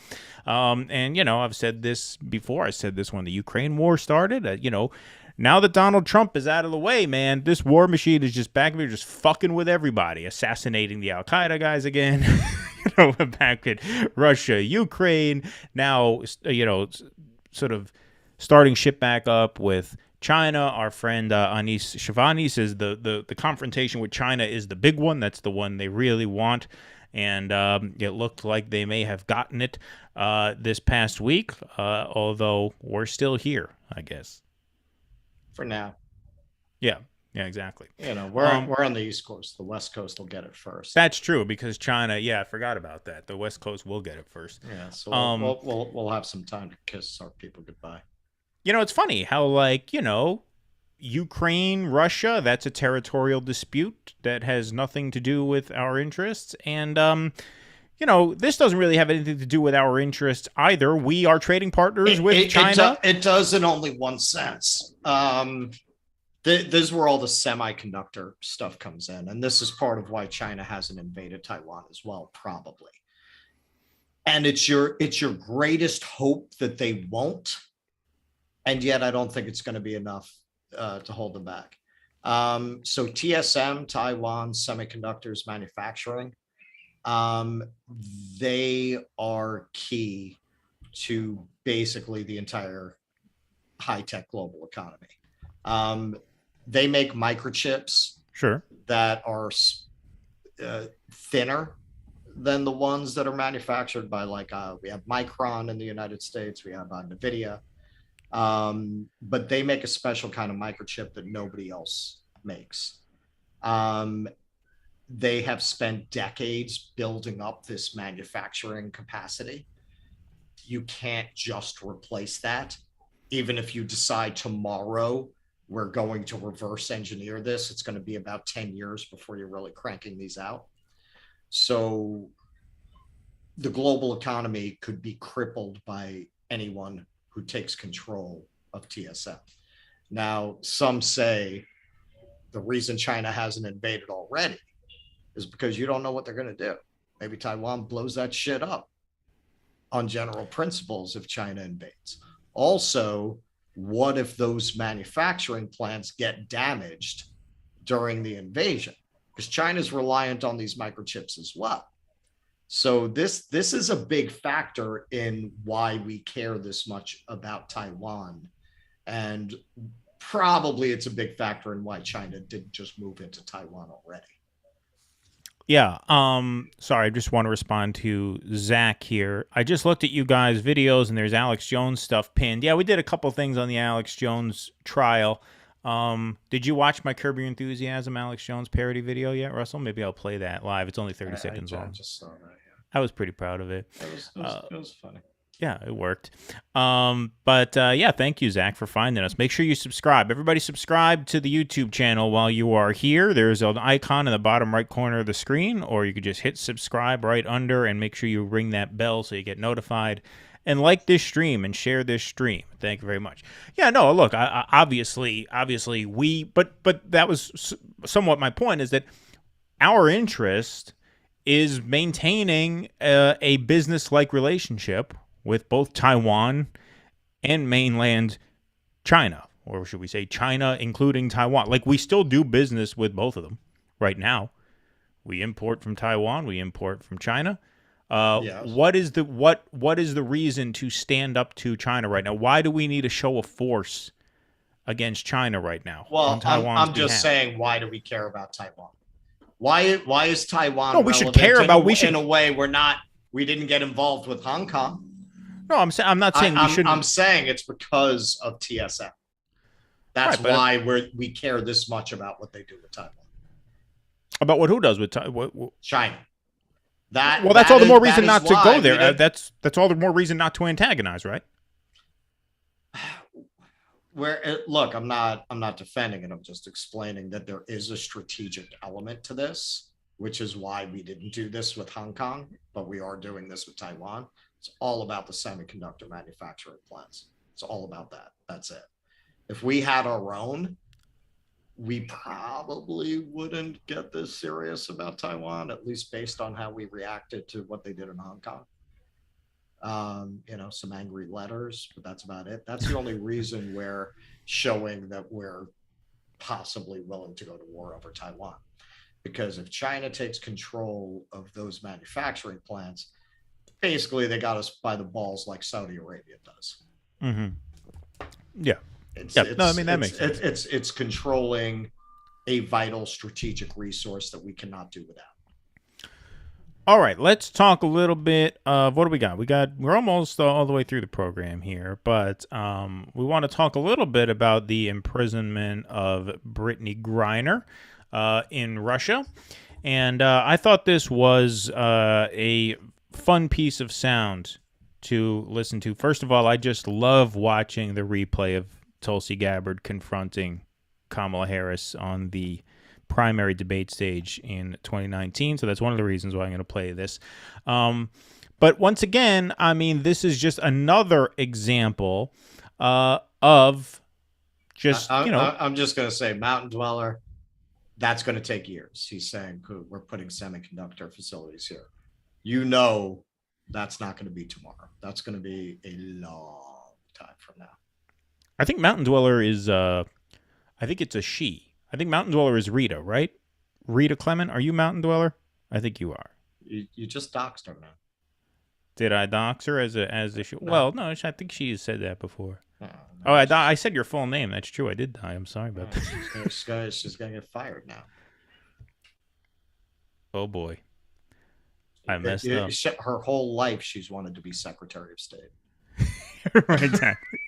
I've said this before. I said this when the Ukraine war started. Now that Donald Trump is out of the way, man, this war machine is just back there, just fucking with everybody, assassinating the Al-Qaeda guys again. Back at Russia, Ukraine, now, sort of starting shit back up with China. Our friend Anis Shivani says the confrontation with China is the big one. That's the one they really want. And it looked like they may have gotten it this past week, although we're still here, I guess. For now. Yeah, exactly. You know, we're on the East Coast. The West Coast will get it first. That's true, because China, I forgot about that. The West Coast will get it first. Yeah, so we'll have some time to kiss our people goodbye. You know, it's funny how, like, you know, Ukraine, Russia, that's a territorial dispute that has nothing to do with our interests. And, you know, this doesn't really have anything to do with our interests either. We are trading partners with China. It does in only one sense. This is where all the semiconductor stuff comes in. And this is part of why China hasn't invaded Taiwan as well, probably. And it's your greatest hope that they won't. And yet I don't think it's going to be enough to hold them back. So TSM, Taiwan Semiconductors Manufacturing, they are key to basically the entire high-tech global economy. They make microchips that are thinner than the ones that are manufactured by, like, we have Micron in the United States, we have NVIDIA, but they make a special kind of microchip that nobody else makes. They have spent decades building up this manufacturing capacity. You can't just replace that. Even if you decide tomorrow we're going to reverse engineer this, it's going to be about 10 years before you're really cranking these out. So the global economy could be crippled by anyone who takes control of TSM. Now, some say the reason China hasn't invaded already is because you don't know what they're going to do. Maybe Taiwan blows that shit up on general principles if China invades. Also, what if those manufacturing plants get damaged during the invasion? Because China's reliant on these microchips as well. So this is a big factor in why we care this much about Taiwan. And probably it's a big factor in why China didn't just move into Taiwan already. Yeah. Sorry, I just want to respond to Zach here. I just looked at you guys' videos, and there's Alex Jones stuff pinned. Yeah, we did a couple things on the Alex Jones trial. Did you watch my Curb Your Enthusiasm Alex Jones parody video yet, Russell? Maybe I'll play that live. It's only 30 seconds long. I just saw that, yeah. I was pretty proud of it. It was funny. Yeah, it worked. But thank you, Zach, for finding us. Make sure you subscribe. Everybody subscribe to the YouTube channel while you are here. There's an icon in the bottom right corner of the screen, or you could just hit subscribe right under and make sure you ring that bell so you get notified. And like this stream and share this stream. Thank you very much. Yeah, no, look, obviously but that was somewhat my point, is that our interest is maintaining a business-like relationship with both Taiwan and mainland China, or should we say China including Taiwan. Like, we still do business with both of them right now. We import from Taiwan, we import from China. Yes. What is the reason to stand up to China right now? Why do we need a show of force against China right now? Well, I'm just saying, why do we care about Taiwan? Why is Taiwan? No, we should care about. In a way, we didn't get involved with Hong Kong. No, I'm not saying we shouldn't. I'm saying it's because of TSM. That's why we care this much about what they do with Taiwan. About what? Who does with China? That's all the more reason not to go there. That's all the more reason not to antagonize, right? Look, I'm not defending it. I'm just explaining that there is a strategic element to this, which is why we didn't do this with Hong Kong, but we are doing this with Taiwan. It's all about the semiconductor manufacturing plants. It's all about that. That's it. If we had our own, we probably wouldn't get this serious about Taiwan, at least based on how we reacted to what they did in Hong Kong. Some angry letters, but that's about it. That's the only reason we're showing that we're possibly willing to go to war over Taiwan. Because if China takes control of those manufacturing plants, basically they got us by the balls like Saudi Arabia does. Mm-hmm. Yeah. No, I mean, that makes sense. It's controlling a vital strategic resource that we cannot do without. All right, let's talk a little bit of what do we got? We're almost all the way through the program here, but we want to talk a little bit about the imprisonment of Brittany Griner in Russia. And I thought this was a fun piece of sound to listen to. First of all, I just love watching the replay of Tulsi Gabbard confronting Kamala Harris on the primary debate stage in 2019. So that's one of the reasons why I'm going to play this. But once again, I mean, this is just another example of just, I'm just going to say, Mountain Dweller, that's going to take years. He's saying we're putting semiconductor facilities here. That's not going to be tomorrow. That's going to be a long time from now. I think Mountain Dweller is, I think it's a she. I think Mountain Dweller is Rita, right? Rita Clement, are you Mountain Dweller? I think you are. You just doxed her, man. Did I dox her as a she? No. Well, no, I think she has said that before. No, I said your full name. That's true. I did die. I'm sorry about that. She's going to get fired now. Oh, boy. I messed up. Her whole life, she's wanted to be Secretary of State. Right, exactly.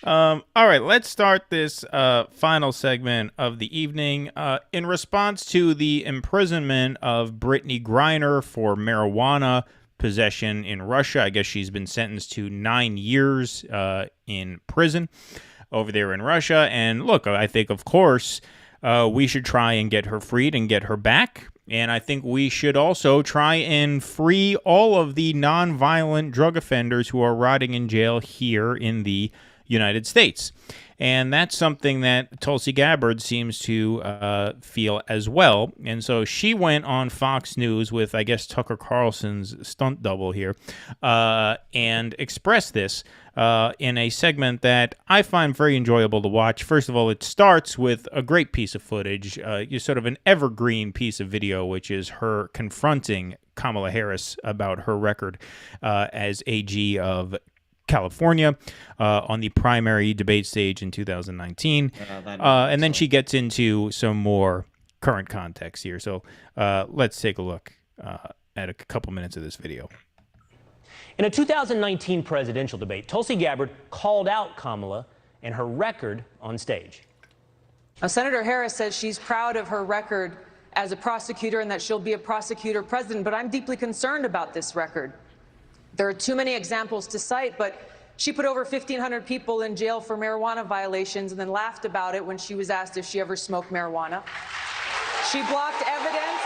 All right, let's start this final segment of the evening. In response to the imprisonment of Brittany Griner for marijuana possession in Russia, I guess she's been sentenced to 9 years in prison over there in Russia. And look, I think, of course, we should try and get her freed and get her back. And I think we should also try and free all of the nonviolent drug offenders who are rotting in jail here in the United States. And that's something that Tulsi Gabbard seems to feel as well. And so she went on Fox News with, I guess, Tucker Carlson's stunt double here and expressed this in a segment that I find very enjoyable to watch. First of all, it starts with a great piece of footage, sort of an evergreen piece of video, which is her confronting Kamala Harris about her record as AG of California on the primary debate stage in 2019. And then she gets into some more current context here. So let's take a look at a couple minutes of this video. In a 2019 presidential debate, Tulsi Gabbard called out Kamala and her record on stage. Now, Senator Harris says she's proud of her record as a prosecutor and that she'll be a prosecutor president, but I'm deeply concerned about this record. There are too many examples to cite, but she put over 1,500 people in jail for marijuana violations and then laughed about it when she was asked if she ever smoked marijuana. She blocked evidence.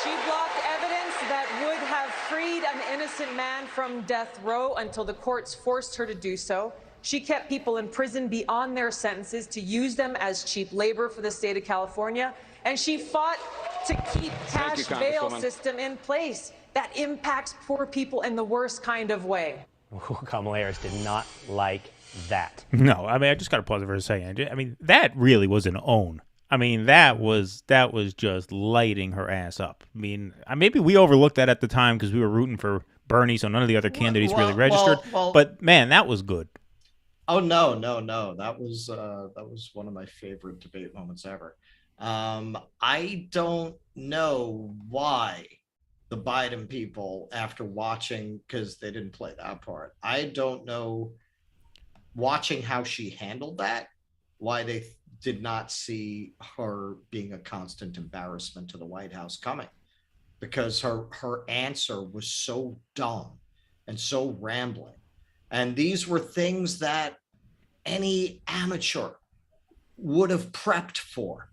She blocked evidence that would have freed an innocent man from death row until the courts forced her to do so. She kept people in prison beyond their sentences to use them as cheap labor for the state of California. And she fought to keep cash bail system in place that impacts poor people in the worst kind of way. Kamala Harris did not like that. No, I mean, I just got to pause it for a second. I mean, that really was an own. I mean, that was just lighting her ass up. I mean, maybe we overlooked that at the time because we were rooting for Bernie, so none of the other candidates really registered. But man, that was good. Oh no! That was one of my favorite debate moments ever. I don't know why the Biden people, after watching, because they didn't play that part, I don't know, watching how she handled that, why they did not see her being a constant embarrassment to the White House coming, because her answer was so dumb and so rambling. And these were things that any amateur would have prepped for,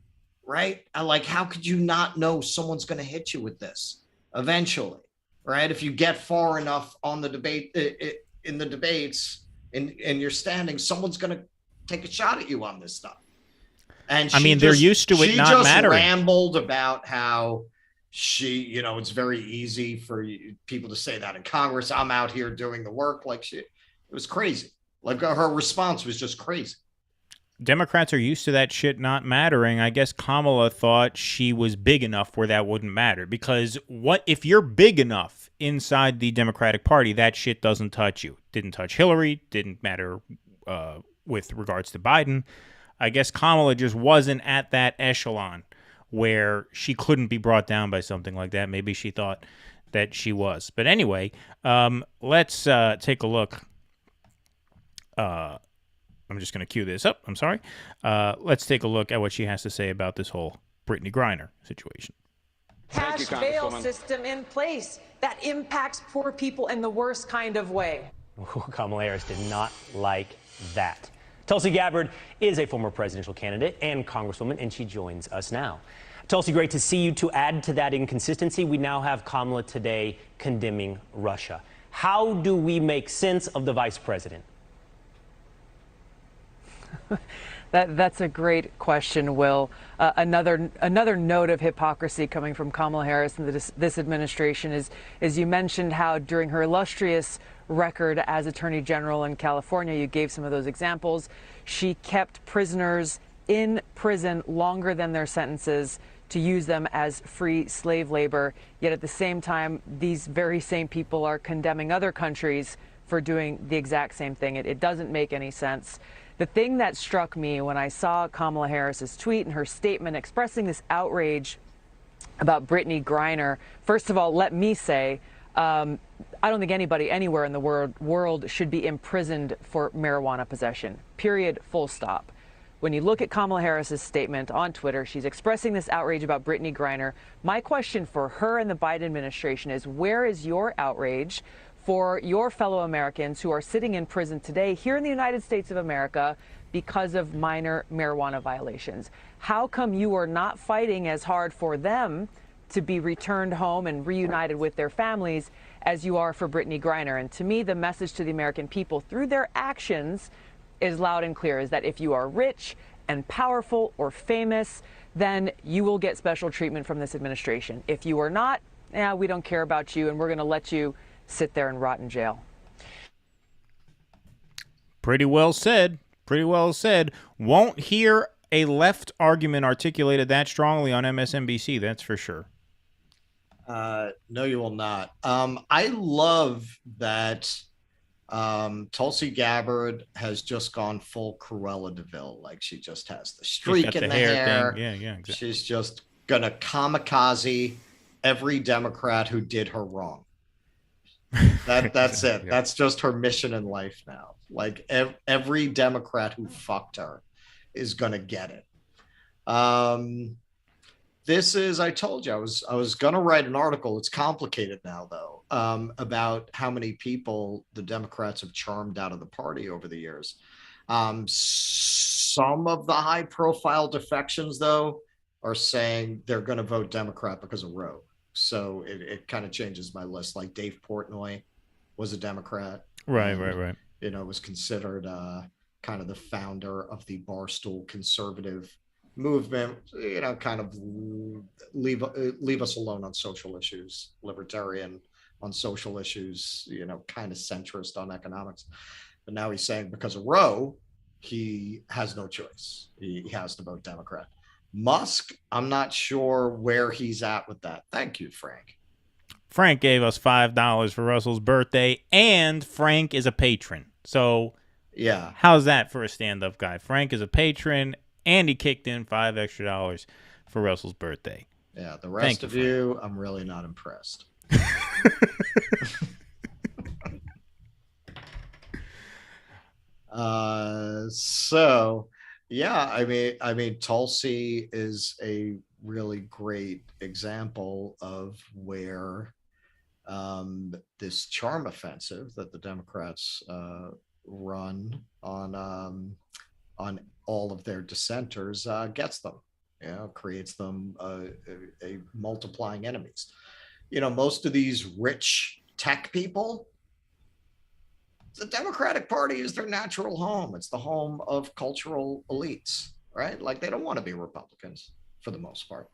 right? Like, how could you not know someone's going to hit you with this eventually, right? If you get far enough on the debate, in the debates, in your standing, someone's going to take a shot at you on this stuff. And I mean, they're used to it not mattering. She just rambled about how it's very easy for people to say that in Congress. I'm out here doing the work. Like, it was crazy. Like, her response was just crazy. Democrats are used to that shit not mattering. I guess Kamala thought she was big enough where that wouldn't matter, because what if you're big enough inside the Democratic Party, that shit doesn't touch you. Didn't touch Hillary, didn't matter with regards to Biden. I guess Kamala just wasn't at that echelon where she couldn't be brought down by something like that. Maybe she thought that she was. But anyway, let's take a look. I'm just going to cue this up. I'm sorry. Let's take a look at what she has to say about this whole Brittany Griner situation. Cash bail system in place that impacts poor people in the worst kind of way. Kamala Harris did not like that. Tulsi Gabbard is a former presidential candidate and congresswoman, and she joins us now. Tulsi, great to see you. To add to that inconsistency, we now have Kamala today condemning Russia. How do we make sense of the vice president? That's a great question, Will. Another note of hypocrisy coming from Kamala Harris and this administration is, as you mentioned, how during her illustrious record as Attorney General in California, you gave some of those examples, she kept prisoners in prison longer than their sentences to use them as free slave labor. Yet at the same time, these very same people are condemning other countries for doing the exact same thing. It doesn't make any sense. The thing that struck me when I saw Kamala Harris's tweet and her statement expressing this outrage about Brittany Griner, first of all, let me say, I don't think anybody anywhere in the world should be imprisoned for marijuana possession, period, full stop. When you look at Kamala Harris's statement on Twitter, she's expressing this outrage about Brittany Griner. My question for her and the Biden administration is, where is your outrage for your fellow Americans who are sitting in prison today here in the United States of America because of minor marijuana violations? How come you are not fighting as hard for them to be returned home and reunited with their families as you are for Brittany Griner? And to me, the message to the American people through their actions is loud and clear, is that if you are rich and powerful or famous, then you will get special treatment from this administration. If you are not, we don't care about you, and we're going to let you sit there and rot in jail. Pretty well said. Pretty well said. Won't hear a left argument articulated that strongly on MSNBC, that's for sure. No, you will not. I love that Tulsi Gabbard has just gone full Cruella de Vil. Like, she just has the streak in the hair. Yeah, exactly. She's just gonna kamikaze every Democrat who did her wrong. That's it. Yeah. That's just her mission in life now. Like, every Democrat who fucked her is gonna get it. This is, I told you, I was gonna write an article. It's complicated now, though, about how many people the Democrats have charmed out of the party over the years. Some of the high-profile defections, though, are saying they're going to vote Democrat because of Roe. So it kind of changes my list. Like, Dave Portnoy was a Democrat. Right. You know, was considered kind of the founder of the Barstool conservative movement. You know, kind of leave us alone on social issues, libertarian on social issues, you know, kind of centrist on economics. But now he's saying because of Roe, he has no choice. He has to vote Democrat. Musk, I'm not sure where he's at with that. Thank you, Frank. Frank gave us $5 for Russell's birthday, and Frank is a patron. So yeah, how's that for a stand-up guy? Frank is a patron, and he kicked in $5 extra for Russell's birthday. Yeah, the rest of you, I'm really not impressed. So yeah, I mean, Tulsi is a really great example of where this charm offensive that the Democrats run on all of their dissenters gets them. You know, creates them a multiplying enemies. You know, most of these rich tech people, the Democratic Party is their natural home. It's the home of cultural elites, right? Like, they don't want to be Republicans for the most part.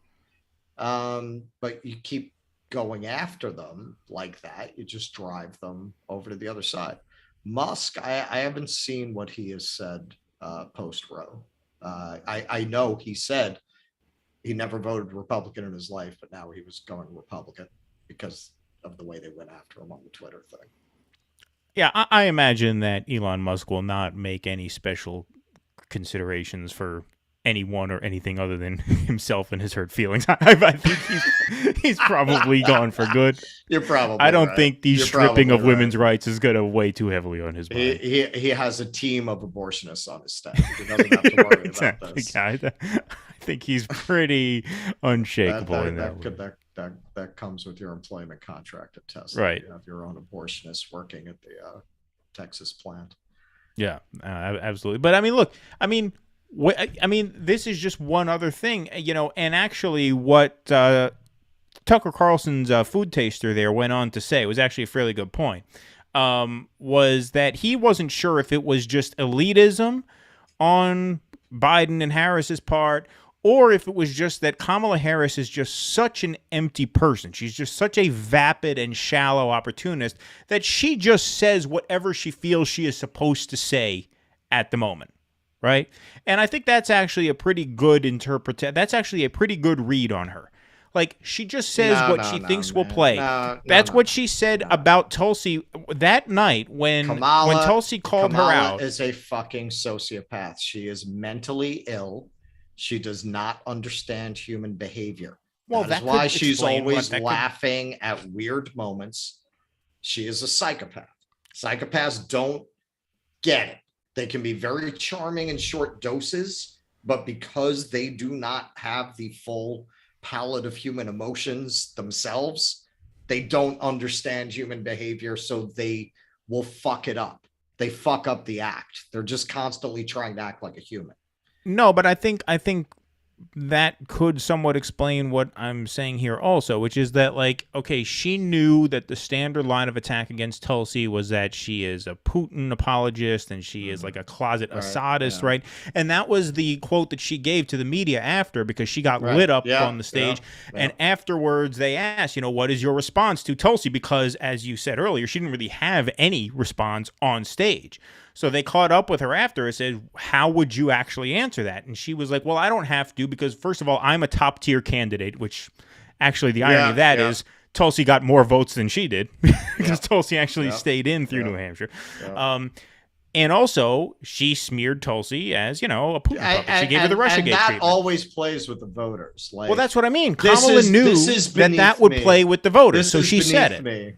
But you keep going after them like that, you just drive them over to the other side. Musk, I haven't seen what he has said post-Roe. I know he said he never voted Republican in his life, but now he was going Republican because of the way they went after him on the Twitter thing. Yeah, I imagine that Elon Musk will not make any special considerations for anyone or anything other than himself and his hurt feelings. I think he's probably gone for good. You're probably I don't right. think the You're think of probably women's rights is going to weigh too heavily on his mind. He has a team of abortionists on his staff. He doesn't have to worry Exactly. about this. I think he's pretty unshakable in that way. That comes with your employment contract at Tesla. Right. You have your own abortionist working at the Texas plant. Yeah, absolutely. But I mean, look, I mean, this is just one other thing, and actually what Tucker Carlson's food taster there went on to say was actually a fairly good point, was that he wasn't sure if it was just elitism on Biden and Harris's part, or if it was just that Kamala Harris is just such an empty person. She's just such a vapid and shallow opportunist that she just says whatever she feels she is supposed to say at the moment, right? And I think that's actually a pretty good That's actually a pretty good read on her. Like, she just says what she thinks will play. That's what she said about Tulsi that night when Tulsi called her out. Kamala is a fucking sociopath. She is mentally ill. She does not understand human behavior. Well, that is why she's always laughing at weird moments. She is a psychopath. Psychopaths don't get it. They can be very charming in short doses, but because they do not have the full palette of human emotions themselves, they don't understand human behavior, so they will fuck it up. They fuck up the act. They're just constantly trying to act like a human. No, but I think that could somewhat explain what I'm saying here also, which is that, like, okay, she knew that the standard line of attack against Tulsi was that she is a Putin apologist and she is like a closet Assadist, right? And that was the quote that she gave to the media after, because she got lit up on the stage. And afterwards they asked, what is your response to Tulsi? Because, as you said earlier, she didn't really have any response on stage. So they caught up with her after and said, how would you actually answer that? And she was like, well, I don't have to, because first of all, I'm a top tier candidate, which actually the irony of that is Tulsi got more votes than she did because Tulsi actually stayed in through New Hampshire. And also, she smeared Tulsi as, a Putin puppet. She gave her the Russiagate treatment. And that always plays with the voters. Like, well, that's what I mean. Kamala knew that would play with the voters, so she said it.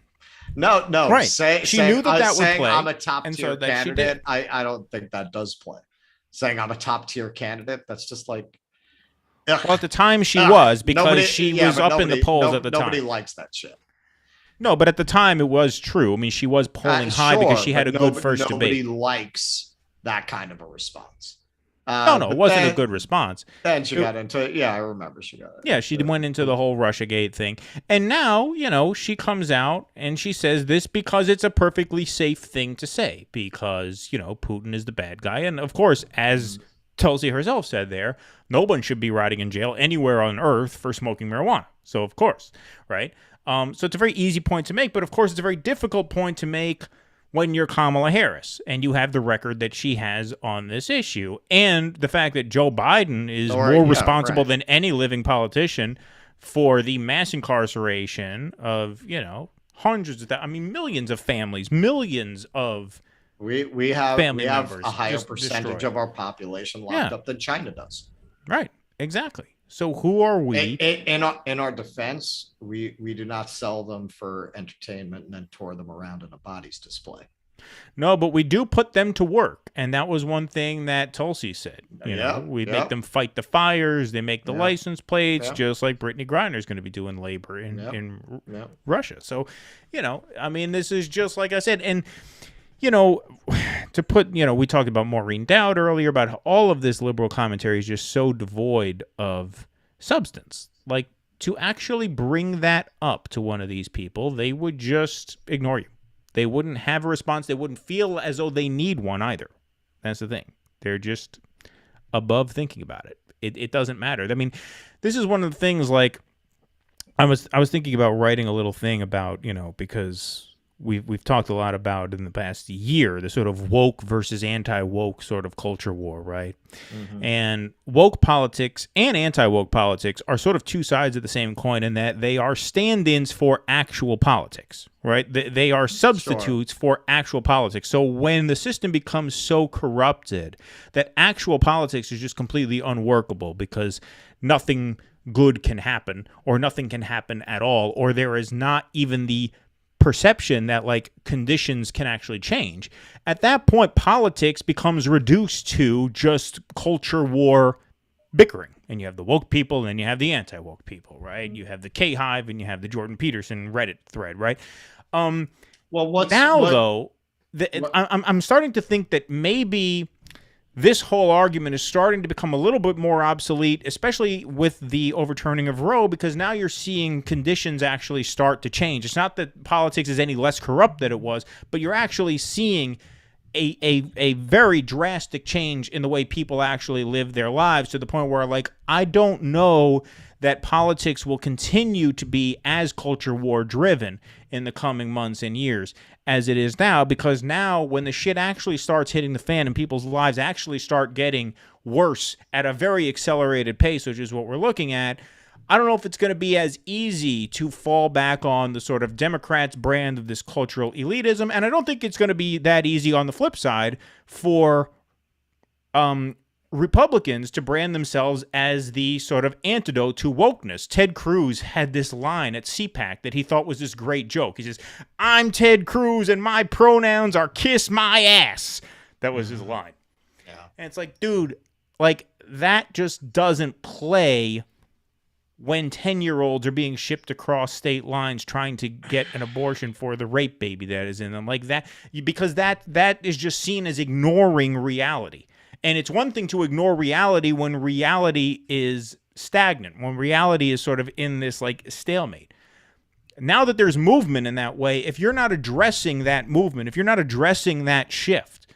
No. Right. She knew that would play. I'm a top tier candidate. I don't think that does play. Saying I'm a top tier candidate, that's just like. Well, at the time she was, because she was up in the polls at the time. Nobody likes that shit. No, but at the time it was true. I mean, she was polling high because she had a good first debate. Nobody likes that kind of a response. No, it wasn't a good response. Then she got into it. Yeah, I remember she got it. Yeah, she went into the whole Russiagate thing. And now, she comes out and she says this because it's a perfectly safe thing to say, because, Putin is the bad guy. And of course, as Tulsi herself said there, no one should be rotting in jail anywhere on earth for smoking marijuana. So, of course, right? So it's a very easy point to make, but of course it's a very difficult point to make when you're Kamala Harris and you have the record that she has on this issue, and the fact that Joe Biden is more responsible than any living politician for the mass incarceration of, hundreds of millions of families, millions of we have members a higher percentage of our population locked up than China does. Right, exactly. So who are we? In our defense, we do not sell them for entertainment and then tour them around in a bodies display. No, but we do put them to work. And that was one thing that Tulsi said. We make them fight the fires. They make the license plates, just like Brittany Griner is going to be doing labor in Russia. So, this is just like I said. And, to put, we talked about Maureen Dowd earlier about how all of this liberal commentary is just so devoid of substance. Like, to actually bring that up to one of these people, they would just ignore you. They wouldn't have a response. They wouldn't feel as though they need one either. That's the thing. They're just above thinking about it. It doesn't matter. I mean, this is one of the things, like, I was thinking about writing a little thing about, because we've talked a lot about in the past year, the sort of woke versus anti-woke sort of culture war, right? Mm-hmm. And woke politics and anti-woke politics are sort of two sides of the same coin in that they are stand-ins for actual politics, right? They are substitutes for actual politics. So when the system becomes so corrupted that actual politics is just completely unworkable because nothing good can happen or nothing can happen at all, or there is not even the perception that like conditions can actually change. At that point, politics becomes reduced to just culture war bickering. And you have the woke people and you have the anti-woke people, right? You have the K-Hive and you have the Jordan Peterson Reddit thread, right? I'm starting to think that maybe this whole argument is starting to become a little bit more obsolete, especially with the overturning of Roe, because now you're seeing conditions actually start to change. It's not that politics is any less corrupt than it was, but you're actually seeing a very drastic change in the way people actually live their lives, to the point where, like, I don't know that politics will continue to be as culture war driven in the coming months and years as it is now, because now when the shit actually starts hitting the fan and people's lives actually start getting worse at a very accelerated pace, which is what we're looking at, I don't know if it's going to be as easy to fall back on the sort of Democrats' brand of this cultural elitism, and I don't think it's going to be that easy on the flip side for Republicans to brand themselves as the sort of antidote to wokeness. Ted Cruz had this line at CPAC that he thought was this great joke. He says, "I'm Ted Cruz and my pronouns are kiss my ass." That was his line. Yeah. And it's like, dude, like, that just doesn't play when 10-year-olds are being shipped across state lines trying to get an abortion for the rape baby that is in them. Like that, because that is just seen as ignoring reality. And it's one thing to ignore reality when reality is stagnant, when reality is sort of in this like stalemate. Now that there's movement in that way, if you're not addressing that movement, if you're not addressing that shift,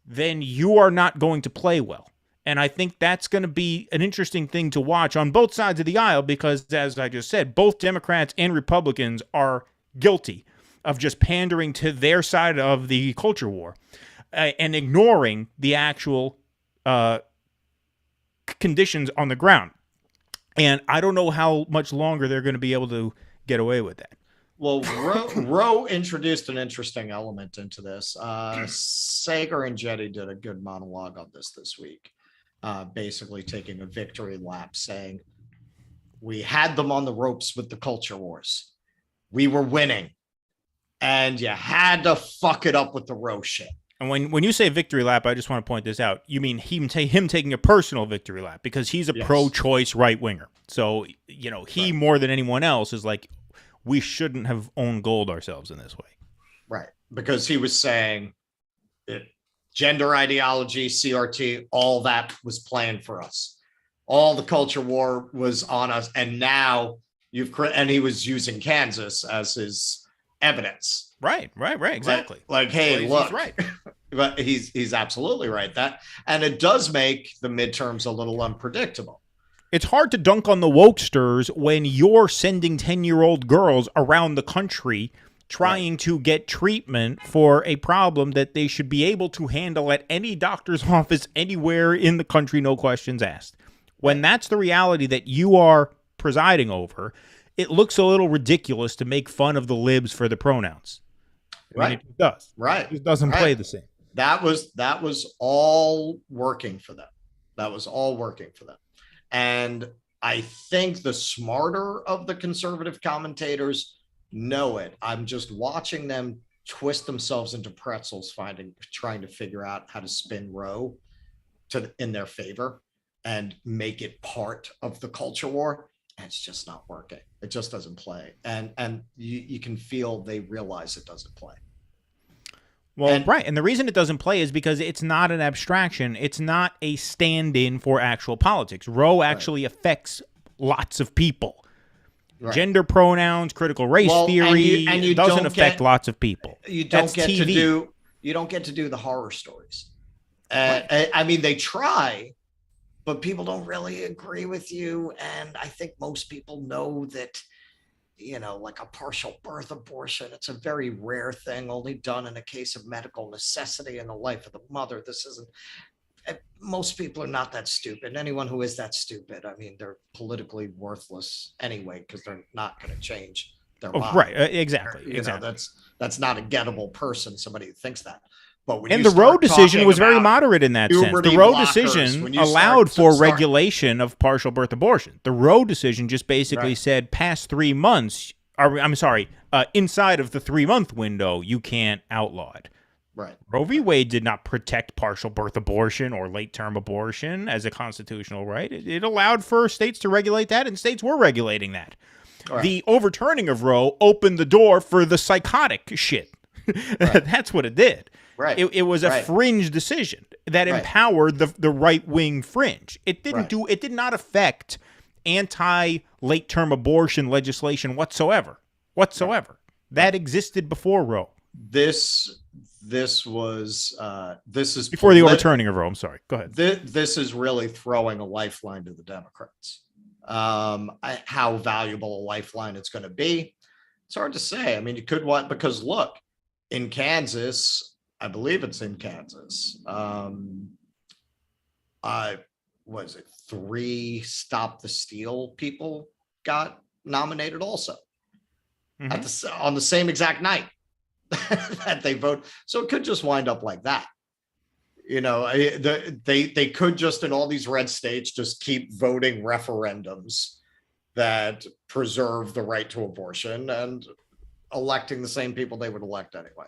then you are not going to play well. And I think that's going to be an interesting thing to watch on both sides of the aisle, because, as I just said, both Democrats and Republicans are guilty of just pandering to their side of the culture war and ignoring the actual conditions on the ground. And I don't know how much longer they're going to be able to get away with that. Well, Roe introduced an interesting element into this. Sager and Jetty did a good monologue on this week, basically taking a victory lap, saying, we had them on the ropes with the culture wars. We were winning. And you had to fuck it up with the Roe shit. And when you say victory lap, I just want to point this out. You mean him taking a personal victory lap, because he's a pro-choice right-winger. So, you know, he more than anyone else is like, we shouldn't have owned gold ourselves in this way. Right. Because he was saying that gender ideology, CRT, all that was planned for us. All the culture war was on us. And now and he was using Kansas as his evidence. Right, exactly. Like, hey, look, he's right. But he's absolutely right. And it does make the midterms a little unpredictable. It's hard to dunk on the wokesters when you're sending 10-year-old girls around the country trying to get treatment for a problem that they should be able to handle at any doctor's office anywhere in the country, no questions asked. When that's the reality that you are presiding over, it looks a little ridiculous to make fun of the libs for the pronouns. I mean, it does. Right. It doesn't play the same. That was all working for them. And I think the smarter of the conservative commentators know it. I'm just watching them twist themselves into pretzels, trying to figure out how to spin Roe in their favor and make it part of the culture war. And it's just not working. It just doesn't play. And you can feel they realize it doesn't play. Well, right. And the reason it doesn't play is because it's not an abstraction. It's not a stand-in for actual politics. Roe actually affects lots of people. Right. Gender pronouns, critical race theory, and you doesn't affect lots of people. You don't get to do the horror stories. I mean, they try, but people don't really agree with you. And I think most people know that like a partial birth abortion. It's a very rare thing, only done in a case of medical necessity in the life of the mother. This isn't, most people are not that stupid. Anyone who is that stupid, I mean, they're politically worthless anyway, because they're not going to change their mind. Right. Exactly. That's not a gettable person, somebody who thinks that. But and the Roe decision was very moderate in that sense. The Roe decision allowed for regulation of partial birth abortion. The Roe decision just basically said past 3 months, inside of the 3-month window, you can't outlaw it. Right. Roe v. Wade did not protect partial birth abortion or late-term abortion as a constitutional right. It allowed for states to regulate that, and states were regulating that. Right. The overturning of Roe opened the door for the psychotic shit. Right. That's what it did. Right. It was a fringe decision that empowered the right-wing fringe. It didn't It did not affect anti-late-term abortion legislation whatsoever. That existed before Roe. This is before the overturning of Roe. I'm sorry. Go ahead. This is really throwing a lifeline to the Democrats. How valuable a lifeline it's going to be, it's hard to say. I mean, you could want, because look, in Kansas, I believe it's in Kansas. Was it 3 Stop the Steal people got nominated also on the same exact night that they vote. So it could just wind up like that. They could just, in all these red states, just keep voting referendums that preserve the right to abortion and electing the same people they would elect anyway.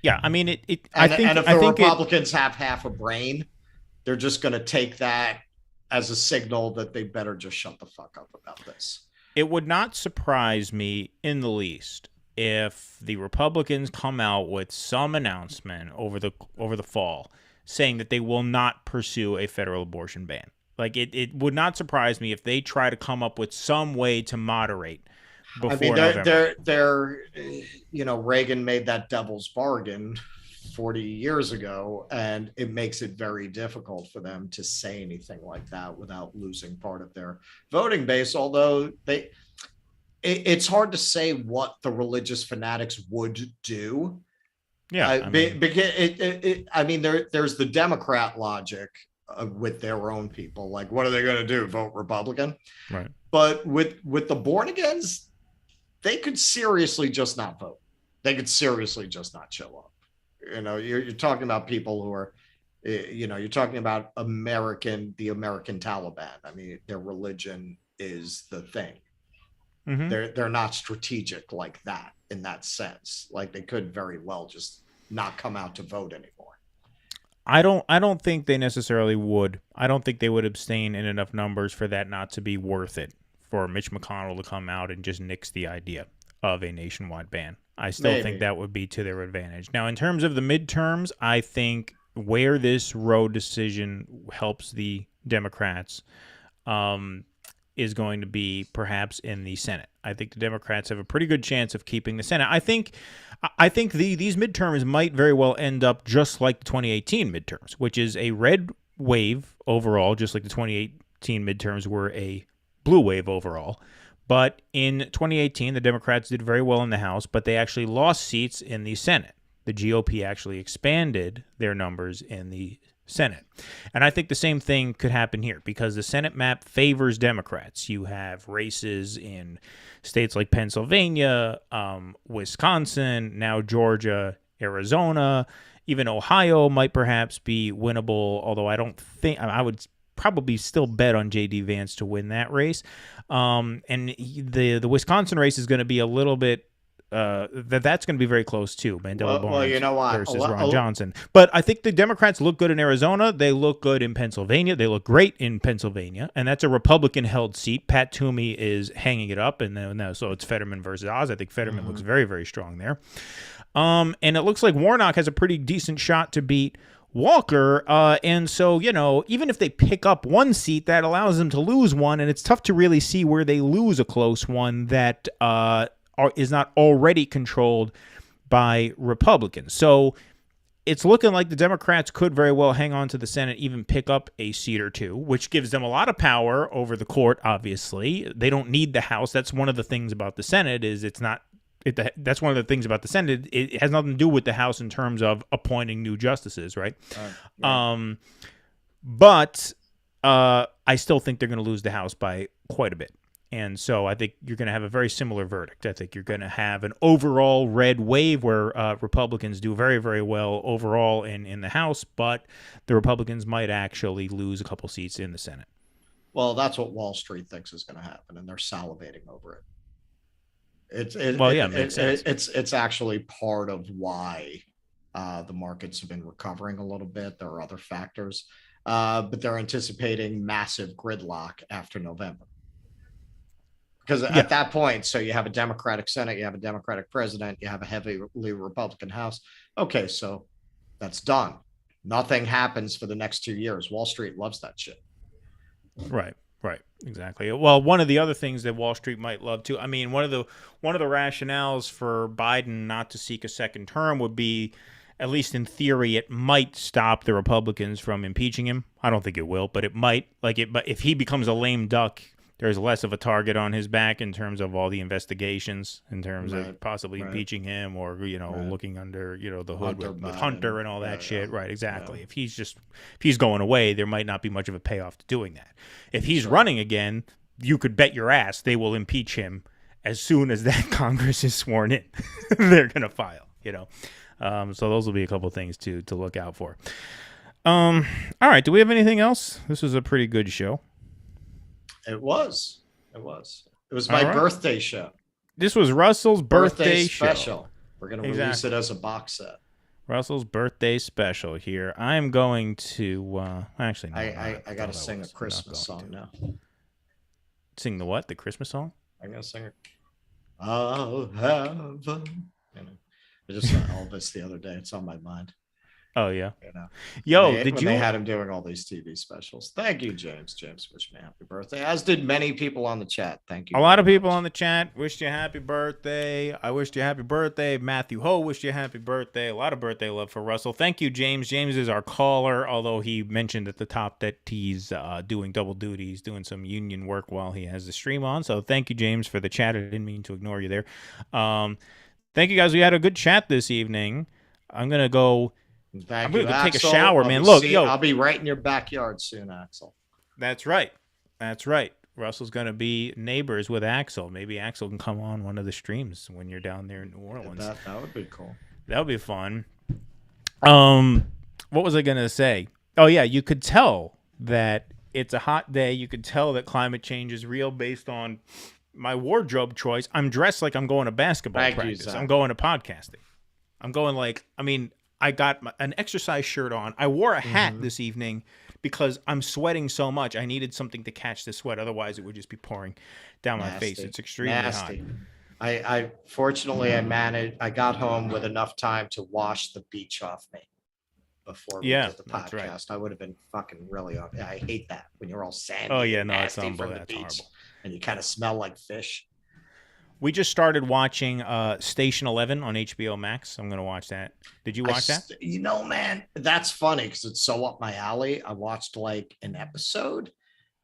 Yeah, I mean, I think if the Republicans have half a brain, they're just going to take that as a signal that they better just shut the fuck up about this. It would not surprise me in the least if the Republicans come out with some announcement over the fall saying that they will not pursue a federal abortion ban. Like, it would not surprise me if they try to come up with some way to moderate. Reagan made that devil's bargain 40 years ago, and it makes it very difficult for them to say anything like that without losing part of their voting base. Although it's hard to say what the religious fanatics would do. Yeah, there's the Democrat logic with their own people. Like, what are they going to do? Vote Republican? Right. But with the born-agains, they could seriously just not vote. They could seriously just not show up. You're talking about people who are, you're talking about the American Taliban. I mean, their religion is the thing. Mm-hmm. They're not strategic like that in that sense. Like, they could very well just not come out to vote anymore. I don't think they necessarily would. I don't think they would abstain in enough numbers for that not to be worth it for Mitch McConnell to come out and just nix the idea of a nationwide ban. I still think that would be to their advantage. Now, in terms of the midterms, I think where this Roe decision helps the Democrats is going to be perhaps in the Senate. I think the Democrats have a pretty good chance of keeping the Senate. I think these midterms might very well end up just like the 2018 midterms, which is a red wave overall, just like the 2018 midterms were a blue wave overall. But in 2018, the Democrats did very well in the House, but they actually lost seats in the Senate. The GOP actually expanded their numbers in the Senate. And I think the same thing could happen here because the Senate map favors Democrats. You have races in states like Pennsylvania, Wisconsin, now Georgia, Arizona, even Ohio might perhaps be winnable, although I would probably still bet on J.D. Vance to win that race. And the Wisconsin race is going to be a little bit that's going to be very close too. Mandela Barnes versus Ron Johnson. But I think the Democrats look good in Arizona. They look good in Pennsylvania. They look great in Pennsylvania, and that's a Republican-held seat. Pat Toomey is hanging it up, and so it's Fetterman versus Oz. I think Fetterman looks very, very strong there. And it looks like Warnock has a pretty decent shot to beat Walker, and so, even if they pick up one seat, that allows them to lose one, and it's tough to really see where they lose a close one that is not already controlled by Republicans. So it's looking like the Democrats could very well hang on to the Senate, even pick up a seat or two, which gives them a lot of power over the court, obviously. They don't need the House. That's one of the things about the Senate is it's not – that's one of the things about the Senate. It has nothing to do with the House in terms of appointing new justices, right? Yeah. But I still think they're going to lose the House by quite a bit. And so I think you're going to have a very similar verdict. I think you're going to have an overall red wave where Republicans do very, very well overall in the House, but the Republicans might actually lose a couple seats in the Senate. Well, that's what Wall Street thinks is going to happen, and they're salivating over it. Makes sense. It's actually part of why the markets have been recovering a little bit. There are other factors, but they're anticipating massive gridlock after November. Because at that point, so you have a Democratic Senate, you have a Democratic president, you have a heavily Republican House. Okay, so that's done. Nothing happens for the next 2 years. Wall Street loves that shit. Right, exactly. Well, one of the other things that Wall Street might love too. I mean, one of the rationales for Biden not to seek a second term would be, at least in theory, it might stop the Republicans from impeaching him. I don't think it will, but it might. But if he becomes a lame duck, there's less of a target on his back in terms of all the investigations, in terms of possibly impeaching him or, looking under, the hood with Hunter and all that shit. Right, exactly. Yeah. If he's going away, there might not be much of a payoff to doing that. If he's running again, you could bet your ass they will impeach him as soon as that Congress is sworn in. They're going to file, So those will be a couple of things to look out for. All right. Do we have anything else? This was a pretty good show. It was my birthday show. This was Russell's birthday special. Show. We're going to release it as a box set. Russell's birthday special here. I'm going to actually. No, I got to sing a Christmas song now. Sing the what? The Christmas song? I'm going to sing it. I'll have I just saw Elvis the other day. It's on my mind. Oh yeah. They had him doing all these TV specials. Thank you, James. James wished me happy birthday, as did many people on the chat. Thank you. A lot of people on the chat wished you happy birthday. I wished you happy birthday. Matthew Hoh wished you happy birthday. A lot of birthday love for Russell. Thank you, James. James is our caller, although he mentioned at the top that he's doing double duty. He's doing some union work while he has the stream on. So thank you, James, for the chat. I didn't mean to ignore you there. Thank you, guys. We had a good chat this evening. I'm going to go take a shower, man. Look, I'll be right in your backyard soon, Axel. That's right. Russell's going to be neighbors with Axel. Maybe Axel can come on one of the streams when you're down there in New Orleans. That would be cool. That would be fun. What was I going to say? Oh, yeah, you could tell that it's a hot day. You could tell that climate change is real based on my wardrobe choice. I'm dressed like I'm going to basketball practice. I'm going to podcasting. I'm going I got an exercise shirt on. I wore a hat this evening because I'm sweating so much. I needed something to catch the sweat. Otherwise, it would just be pouring down my face. It's extremely hot. I fortunately, I got home with enough time to wash the beach off me before we did the podcast. Right. I would have been fucking really up. I hate that when you're all sandy. Oh, yeah. No, it's from the beach horrible. And you kind of smell like fish. We just started watching Station 11 on HBO Max. I'm going to watch that. Did you watch that? Man, that's funny because it's so up my alley. I watched an episode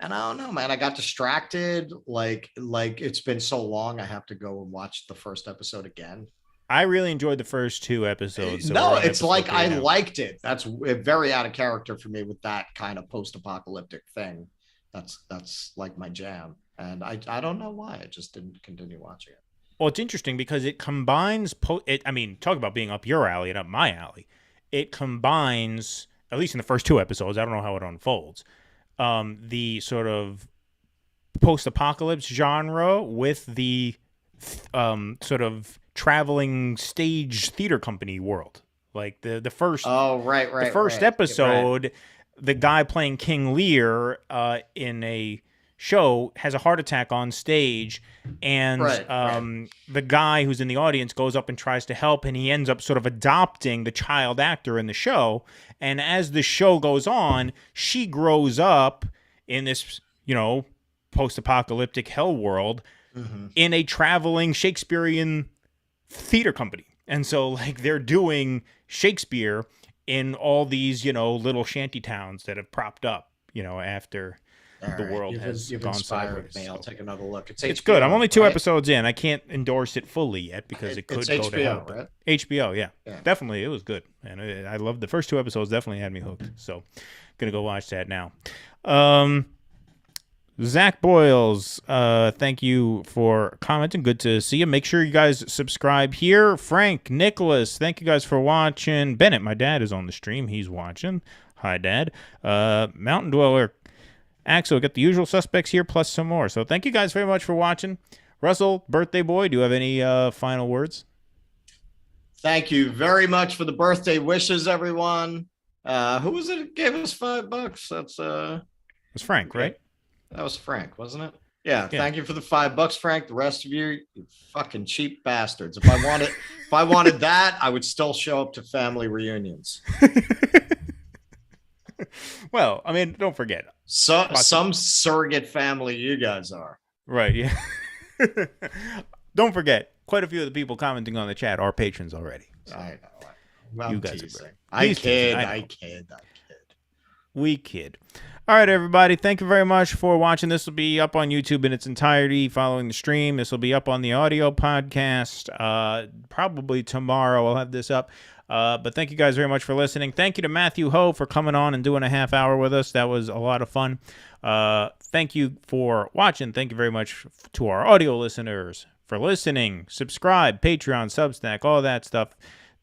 and I don't know, man. I got distracted. Like it's been so long. I have to go and watch the first episode again. I really enjoyed the first 2 episodes. So it's like I liked it. That's very out of character for me with that kind of post-apocalyptic thing. That's like my jam. And I don't know why. I just didn't continue watching it. Well, it's interesting because it combines talk about being up your alley and up my alley. It combines, at least in the first 2 episodes, I don't know how it unfolds, the sort of post-apocalypse genre with the sort of traveling stage theater company world. Like the first the first episode, the guy playing King Lear in a show has a heart attack on stage, and the guy who's in the audience goes up and tries to help, and he ends up sort of adopting the child actor in the show. And as the show goes on, she grows up in this, post-apocalyptic hell world in a traveling Shakespearean theater company. And so they're doing Shakespeare in all these, little shanty towns that have propped up, after the world has you've gone inspired sideways. me. I'll take another look. It's It's HBO, good. I'm only 2 right? episodes in. I can't endorse it fully yet because it could It's go to HBO, hell. right? HBO, yeah. Yeah. Definitely. It was good. And I loved the first 2 episodes. Definitely had me hooked. So, going to go watch that now. Zach Boyles, thank you for commenting. Good to see you. Make sure you guys subscribe here. Frank, Nicholas, thank you guys for watching. Bennett, my dad, is on the stream. He's watching. Hi, Dad. Mountain Dweller, Axel, got the usual suspects here plus some more. So thank you guys very much for watching. Russell, birthday boy, do you have any final words? Thank you very much for the birthday wishes, everyone. Who was it that gave us $5? That's It was Frank, right? That was Frank, wasn't it? Yeah. Thank you for the $5, Frank. The rest of you fucking cheap bastards. If I wanted that, I would still show up to family reunions. Well, I mean, don't forget. Some surrogate family you guys are. Right, yeah. Don't forget, quite a few of the people commenting on the chat are patrons already. So I know. Well, you guys teasing. are I kid. We kid. All right, everybody. Thank you very much for watching. This will be up on YouTube in its entirety following the stream. This will be up on the audio podcast probably tomorrow. I'll have this up. But thank you guys very much for listening. Thank you to Matthew Hoh for coming on and doing a half hour with us. That was a lot of fun. Thank you for watching. Thank you very much to our audio listeners for listening. Subscribe, Patreon, Substack, all that stuff.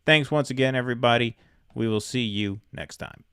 Thanks once again, everybody. We will see you next time.